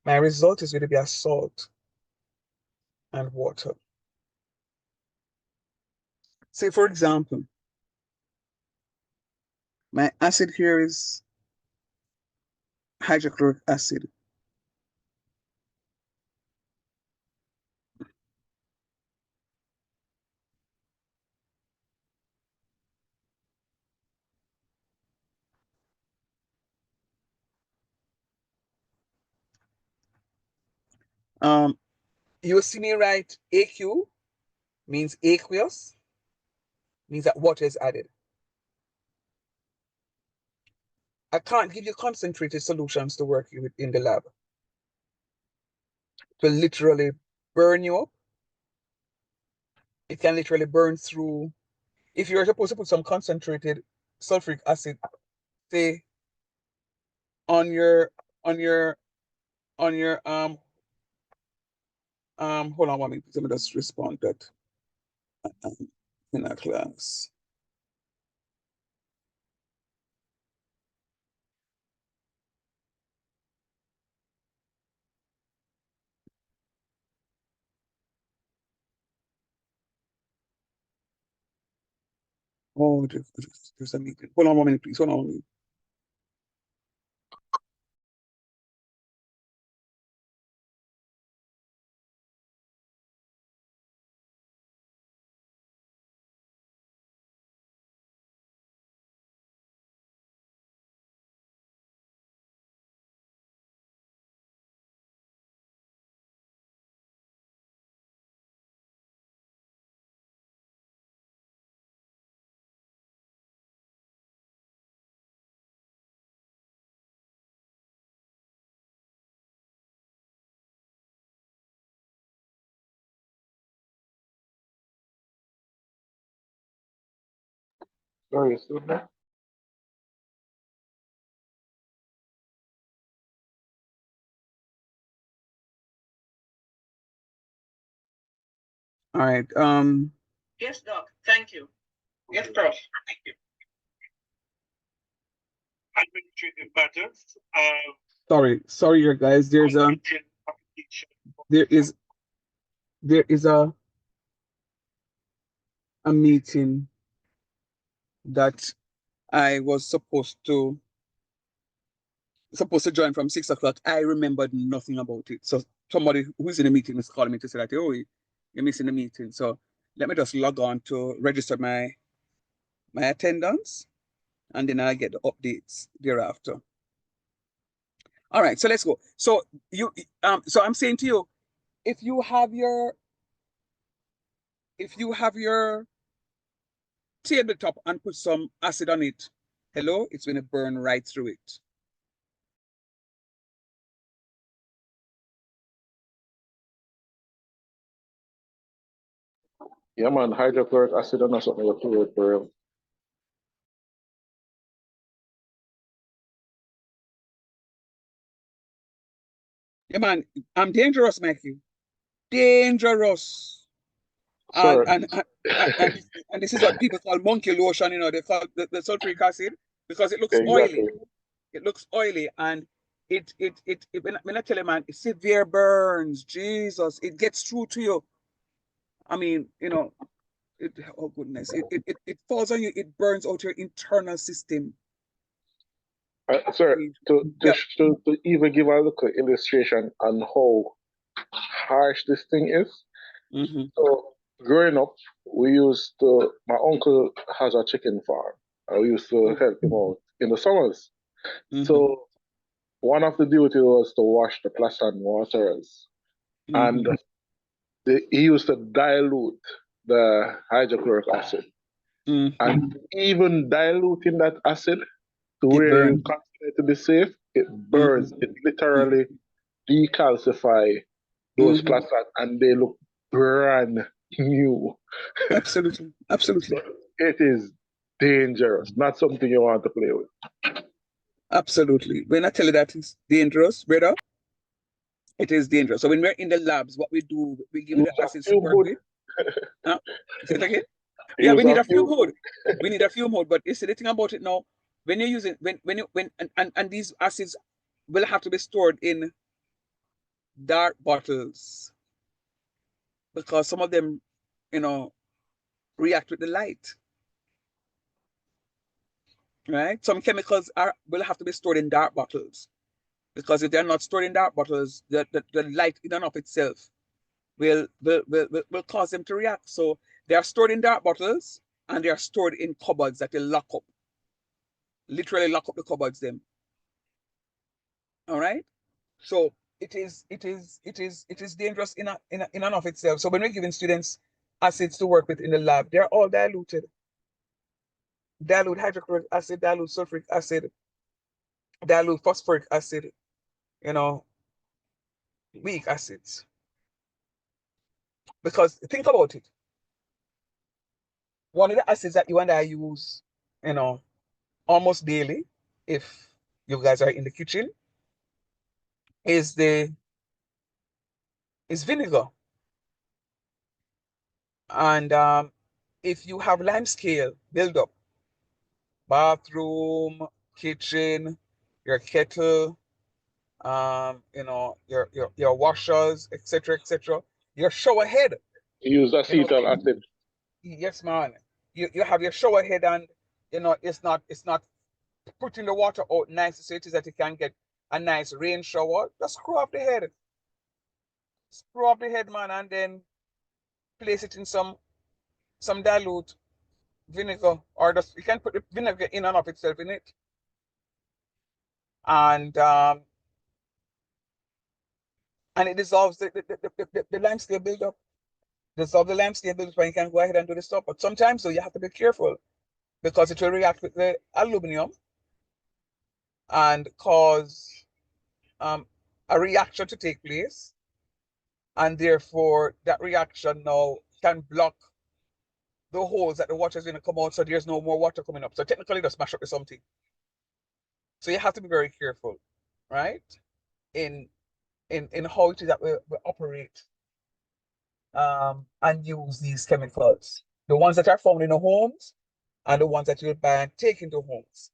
my result is going to be a salt and water. Say, for example, my acid here is hydrochloric acid. You will see me write AQ means aqueous, means that water is added. I can't give you concentrated solutions to work with in the lab. It will literally burn you up. It can literally burn through. If you're supposed to put some concentrated sulfuric acid, say, on your hold on 1 minute, let me just respond that in a class. Oh, there's a meeting. Hold on 1 minute, please. Hold on 1 minute. Sorry, still there? All right. Yes, Doc. Thank you. Yes, Prof. Thank you. Administrative matters. Sorry, you guys. There is a meeting that I was supposed to join from 6 o'clock. I remembered nothing about it. So somebody who's in the meeting is calling me to say that, oh, you're missing the meeting. So let me just log on to register my attendance, and then I get the updates thereafter. All right, so let's go. So so I'm saying to you, if you have your tabletop and put some acid on it, hello, it's going to burn right through it. Yeah, man, hydrochloric acid and something you fluid for real. Yeah, man, I'm dangerous, Mikey. Dangerous. Sorry. And this is what people call monkey lotion, you know, they call the sulfuric acid because it looks Exactly. oily. It looks oily, and when I tell you, man, severe burns, Jesus, it gets through to you. I mean, you know, oh goodness, it falls on you, it burns out your internal system. Sir, I mean, to even give a little illustration on how harsh this thing is. So growing up, my uncle has a chicken farm. I used to help him out in the summers. So one of the duties was to wash the plassan waters. And he used to dilute the hydrochloric acid. And even diluting that acid to where you consider it to be safe, it burns. It literally decalcify those plastic and they look brand new. Absolutely. So it is dangerous, not something you want to play with. Absolutely. When I tell you that it's dangerous, brother, it is dangerous. So when we're in the labs, what we do, we give the Use a acids to fume work hood. with. Huh? Say it again? Yeah, we Use need a a fume fume. hood. We need a fume hood. But you see the thing about it now, when you're using and these acids will have to be stored in dark bottles because some of them, you know, react with the light. Right? Some chemicals will have to be stored in dark bottles because if they're not stored in dark bottles, the light in and of itself will cause them to react. So they are stored in dark bottles and they are stored in cupboards that they lock up, literally lock up the cupboards them. All right. So it is dangerous in and of itself. So when we're giving students acids to work with in the lab, they're all diluted. Dilute hydrochloric acid, dilute sulfuric acid, dilute phosphoric acid, you know, weak acids. Because think about it. One of the acids that you and I use, you know, almost daily, if you guys are in the kitchen, is vinegar. And if you have lime scale buildup, bathroom, kitchen, your kettle, you know, your washers, etc., your shower head, Use you know, acetal acid. yes, man. You have your shower head and you know it's not putting the water out nice so it is that you can get a nice rain shower. Just screw up the head. Screw up the head, man, and then place it in some dilute vinegar, or just you can put the vinegar in and of itself in it. And it dissolves the limestone buildup. Dissolve the limestone buildup and you can go ahead and do the stuff. But sometimes so you have to be careful because it will react with the aluminum and cause a reaction to take place. And therefore that reaction now can block the holes that the water is going to come out, so there's no more water coming up. So technically just mash up with something. So you have to be very careful, right? In how it is that we operate and use these chemicals. The ones that are found in the homes and the ones that you'll buy and take into homes.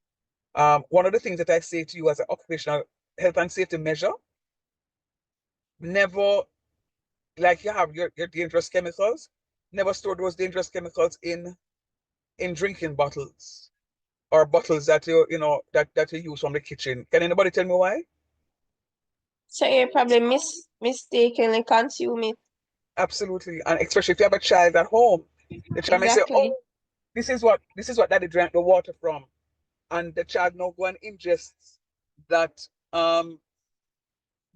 One of the things that I say to you as an occupational health and safety measure, never, like you have your dangerous chemicals, never store those dangerous chemicals in drinking bottles or bottles that you know that you use from the kitchen. Can anybody tell me why? So you probably mistakenly consume it. Absolutely. And especially if you have a child at home, the child may say, Exactly. oh, this is what daddy drank the water from. And the child now go and ingests that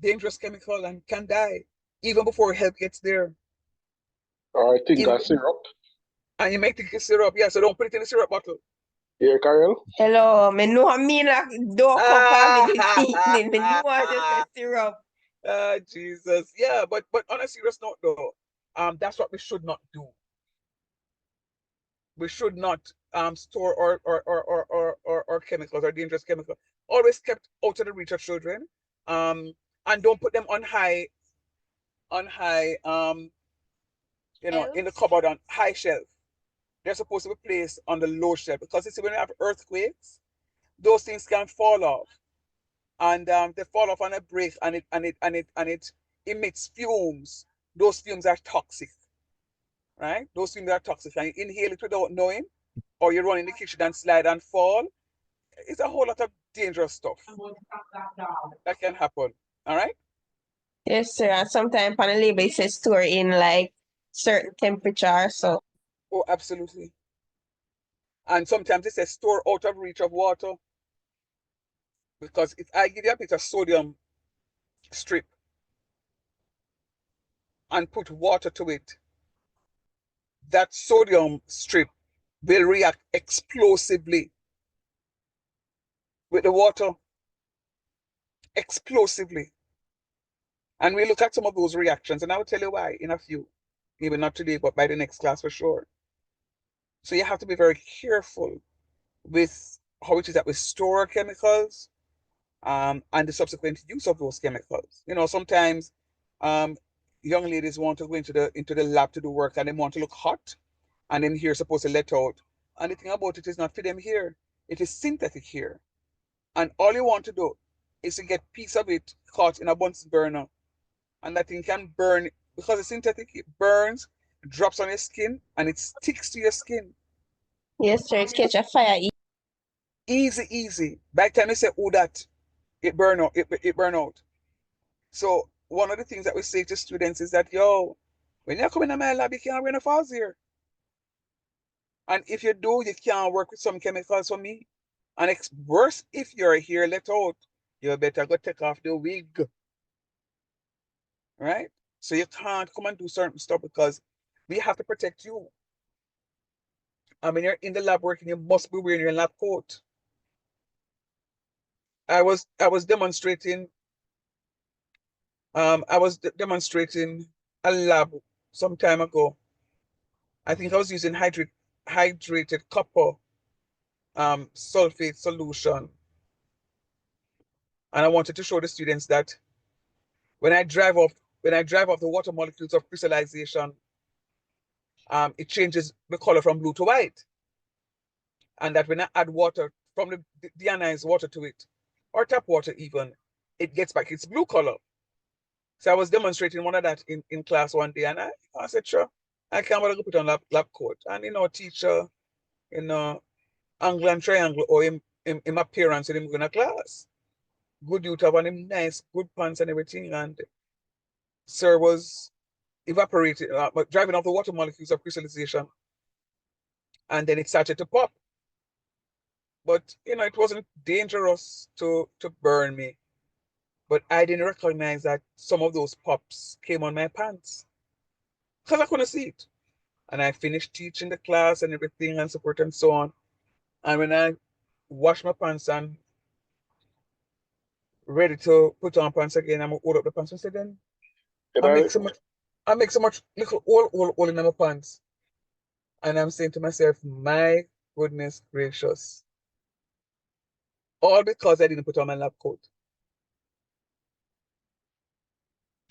dangerous chemical and can die even before help gets there. Or I think Even, a syrup. and you make the syrup, yeah, so don't put it in the syrup bottle. Yeah, Carol? Hello, me know I mean like door cup family cleaning. Me know I just a syrup. Jesus. Yeah, but on a serious note though, that's what we should not do. We should not store or chemicals or dangerous chemicals. Always kept out of the reach of children. And don't put them on high you know, in the Else? cupboard on high shelf. They're supposed to be placed on the low shelf because you see when you have earthquakes, those things can fall off. And they fall off on a break and it emits fumes. Those fumes are toxic, right? Those fumes are toxic. And you inhale it without knowing, or you run in the kitchen and slide and fall. It's a whole lot of dangerous stuff that can happen. All right. Yes, sir. And sometimes on the label it says store in like certain temperature. So Oh, absolutely. And sometimes it says store out of reach of water because if I give you a bit of sodium strip and put water to it, that sodium strip will react explosively with the water, explosively. And we look at some of those reactions, and I will tell you why in a few, maybe not today, but by the next class for sure. So you have to be very careful with how it is that we store chemicals and the subsequent use of those chemicals. You know, sometimes young ladies want to go into the lab to do work and they want to look hot, and then here supposed to let out. And the thing about it is not for them here. It is synthetic here. And all you want to do is to get piece of it caught in a Bunsen burner. And that thing can burn because it's synthetic, it burns, drops on your skin, and it sticks to your skin. Yes, sir. It catch a fire. Easy, easy. By the time you say, oh, that, it burn out, it burn out. So one of the things that we say to students is that, yo, when you come in my lab, you can't wear no falls here. And if you do, you can't work with some chemicals for me. And it's worse if you're here let out. You better go take off the wig. Right? So you can't come and do certain stuff because we have to protect you. And when you're in the lab working, you must be wearing your lab coat. I was demonstrating demonstrating a lab some time ago. I think I was using hydrated copper sulfate solution. And I wanted to show the students that when I drive off the water molecules of crystallization, it changes the color from blue to white. And that when I add water from the deionized water to it, or tap water even, it gets back its blue color. So I was demonstrating one of that in class one day, and I said, sure, I can't bother to put on lab coat. And teacher, angle and triangle or him appearance in him going to class. Good youth have on him nice, good pants and everything. And sir was evaporating, driving off the water molecules of crystallization. And then it started to pop. But it wasn't dangerous to burn me. But I didn't recognize that some of those pops came on my pants. Because I couldn't see it. And I finished teaching the class and everything and support and so on. And when I washed my pants and ready to put on pants again, I'm gonna hold up the pants and say then I make so much little hole in my pants. And I'm saying to myself, my goodness gracious. All because I didn't put on my lab coat.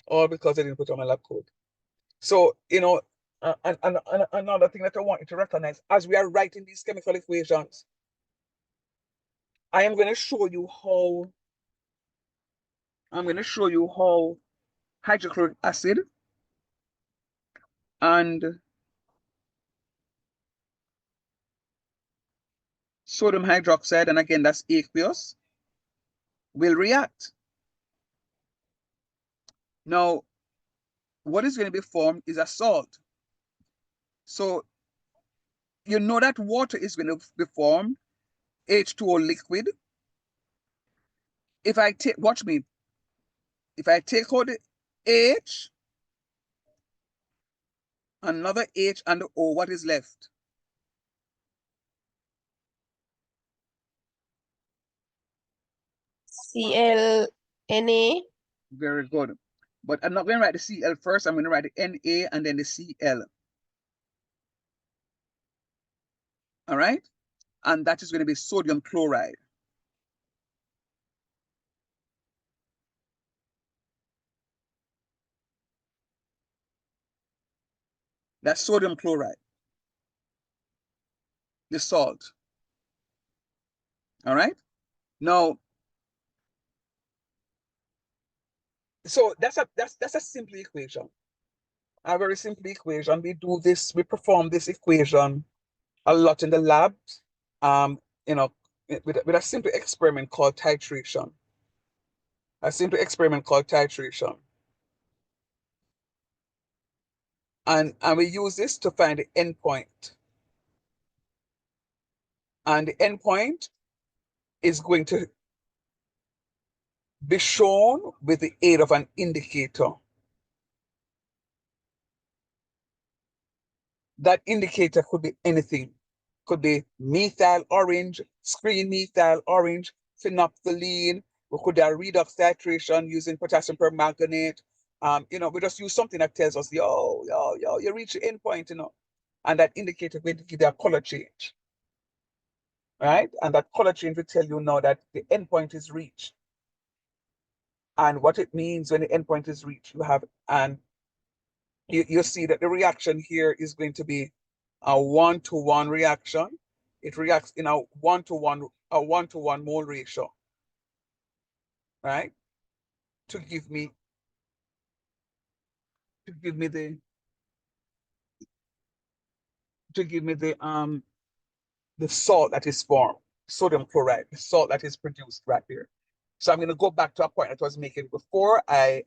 All because I didn't put on my lab coat. So, another thing that I want you to recognize as we are writing these chemical equations, I am going to show you how hydrochloric acid and sodium hydroxide, and again that's aqueous, will react. Now, what is going to be formed is a salt. So you know that water is going to be formed, H2O liquid. If I take, watch me, if I take out the H, another H and the O, what is left? ClNa. Very good. But I'm not going to write the Cl first. I'm going to write the Na and then the Cl. All right? And that is going to be sodium chloride. That's sodium chloride, the salt. All right? Now, so that's a simple equation. A very simple equation. We perform this equation a lot in the labs, with a simple experiment called titration. A simple experiment called titration. And we use this to find the endpoint. And the endpoint is going to be shown with the aid of an indicator. That indicator could be anything. Could be methyl orange, screen methyl orange, phenolphthalein. We could do a redox titration using potassium permanganate. We just use something that tells us, yo, you reach the endpoint, and that indicator going to give you a color change. Right? And that color change will tell you now that the endpoint is reached. And what it means when the endpoint is reached, you have, and you see that the reaction here is going to be a one-to-one reaction. It reacts in a one-to-one mole ratio, right? To give me the salt that is formed, sodium chloride, the salt that is produced right there. So I'm going to go back to a point that I was making before I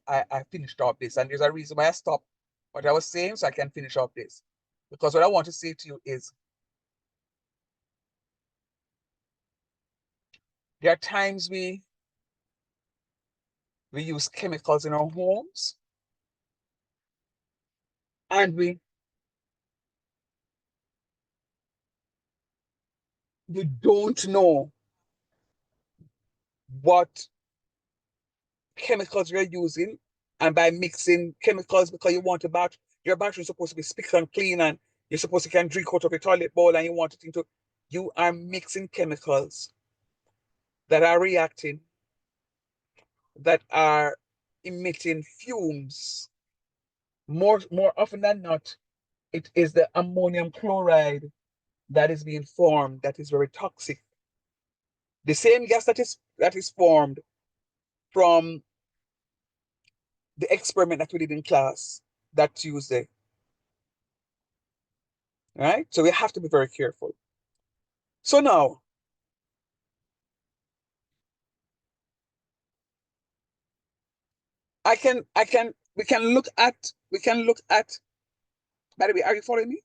finished off this. And there's a reason why I stopped what I was saying so I can finish off this. Because what I want to say to you is there are times we use chemicals in our homes and we don't know what chemicals you're using, and by mixing chemicals because you want your battery is supposed to be spick and clean, and you're supposed to can drink out of a toilet bowl, and you want it into, you are mixing chemicals that are reacting, that are emitting fumes. More often than not, it is the ammonium chloride that is being formed that is very toxic. The same gas that is formed from the experiment that we did in class that Tuesday. Right? So we have to be very careful. So now, we can look at, by the way, are you following me?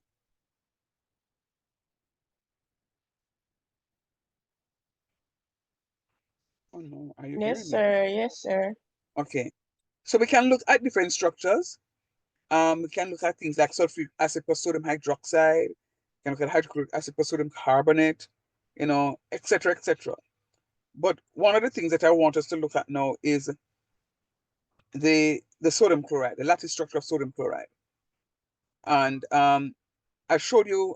Oh no, are you hearing Yes, me? sir. Yes, sir. Okay. So we can look at different structures. We can look at things like sulfuric acid plus sodium hydroxide, we can look at hydrochloric acid plus sodium carbonate, etc., etc. But one of the things that I want us to look at now is the sodium chloride, the lattice structure of sodium chloride. And I showed you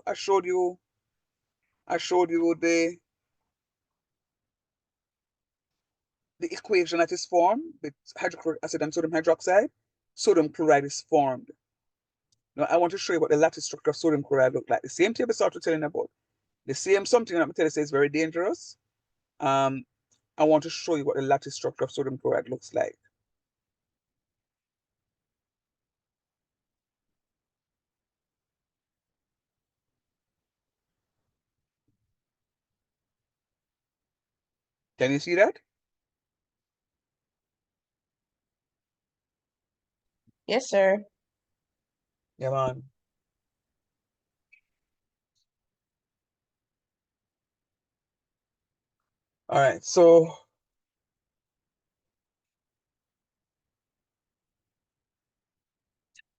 the equation that is formed with hydrochloric acid and sodium hydroxide. Sodium chloride is formed. Now I want to show you what the lattice structure of sodium chloride look like. The same table started telling about. The same something that I'm telling you is very dangerous. I want to show you what the lattice structure of sodium chloride looks like. Can you see that? Yes, sir. Yeah, man. All right, so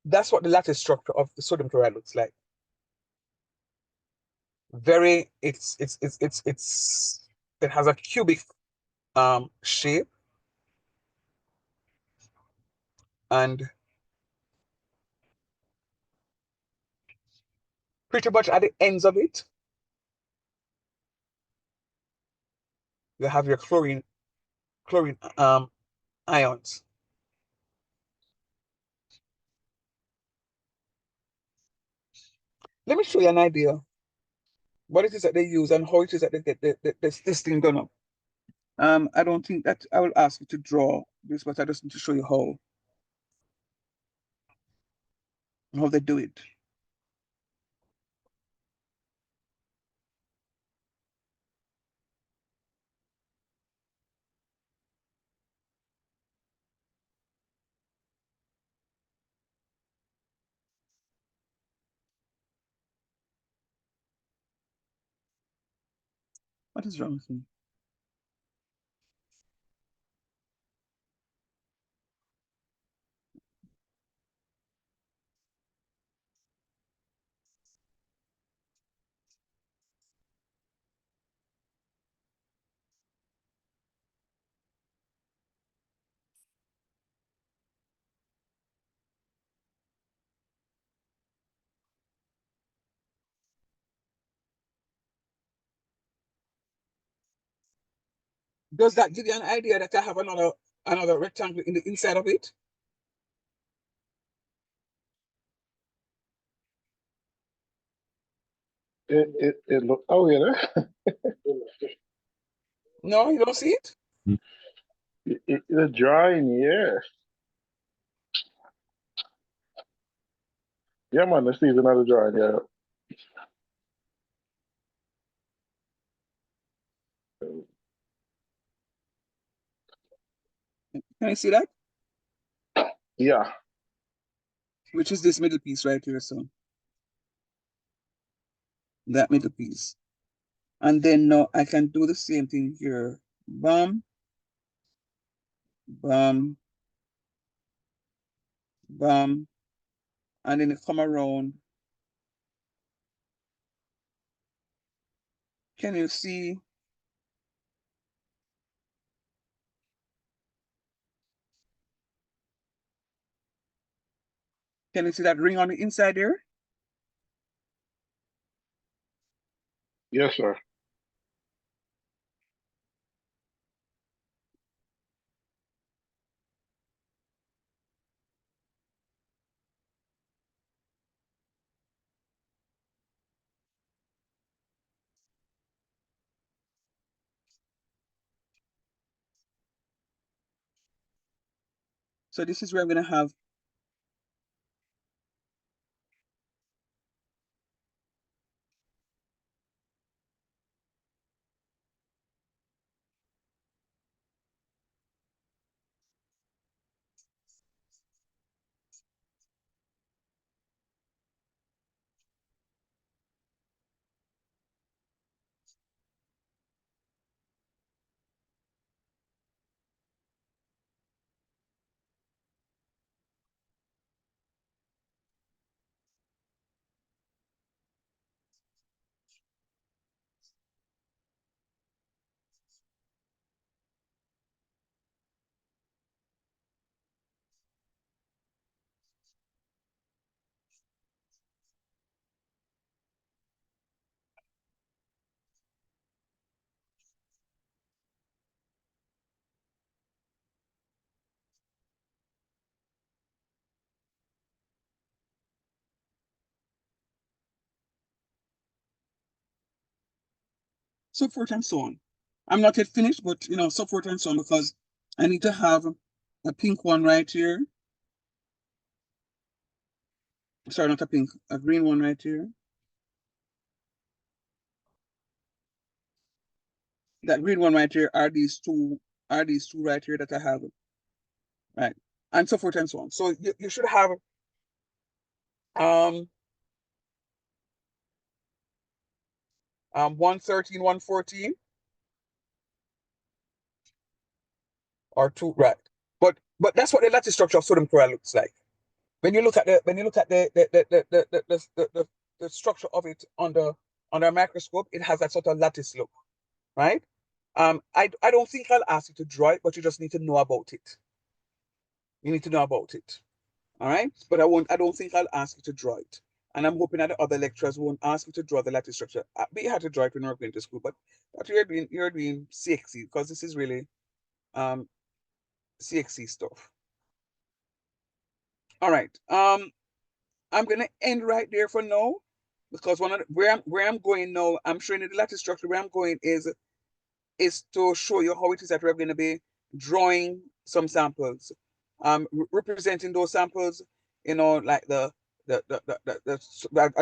that's what the lattice structure of the sodium chloride looks like. It has a cubic shape, and pretty much at the ends of it, you have your chlorine ions. Let me show you an idea what it is that they use and how it is that they get this thing done up. I don't think that I will ask you to draw this, but I just need to show you how they do it. What is wrong with me? Does that give you an idea that I have another another rectangle in the inside of it? It look, oh yeah. No, you don't see it? The drawing, yeah. Yeah, man, let's see another drawing, yeah. Can you see that? Yeah. Which is this middle piece right here, so. That middle piece. And then now I can do the same thing here. Bam, bam, bam, and then it come around. Can you see? Can you see that ring on the inside there? Yes, sir. So this is where I'm gonna have so forth and so on. I'm not yet finished, but you know, so forth and so on, because I need to have a pink one right here. Sorry, not a pink, a green one right here. That green one right here are these two right here that I have. Right. And so forth and so on. So you should have 113, 114, or two, right? But that's what the lattice structure of sodium chloride looks like. When you look at the structure of it under a microscope, it has that sort of lattice look, right? I don't think I'll ask you to draw it, but you just need to know about it. You need to know about it. All right. But I don't think I'll ask you to draw it. And I'm hoping that the other lecturers won't ask you to draw the lattice structure. We had to draw it when we were going to school, but you're doing CXC, because this is really CXC stuff. All right. I'm gonna end right there for now, because where I'm going now, I'm showing you the lattice structure. Where I'm going is to show you how it is that we're going to be drawing some samples, representing those samples, you know, like I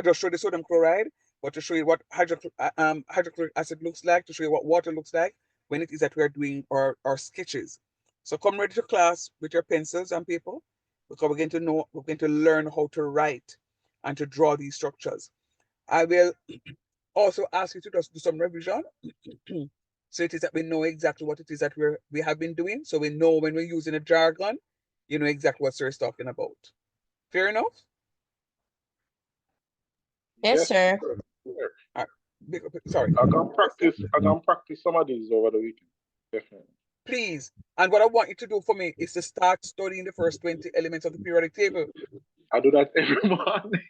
just showed the sodium chloride, but to show you what hydrochloric acid looks like, to show you what water looks like when it is that we're doing our sketches. So come ready to class with your pencils and paper, because we're going to learn how to write and to draw these structures. I will also ask you to just do some revision. So it is that we know exactly what it is that we have been doing. So we know when we're using a jargon, you know exactly what Sir is talking about. Fair enough? Yes, sir. Sorry. I can practice some of these over the weekend. Definitely. Please. And what I want you to do for me is to start studying the first 20 elements of the periodic table. I do that every morning.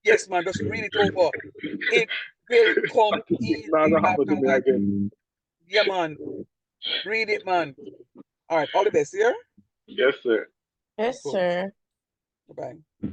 Yes, man, just read it over. It will come easy. Now that happened to me again. Yeah, man. Read it, man. All right, all the best here. Yes, sir. Yes, Cool. sir. Bye-bye.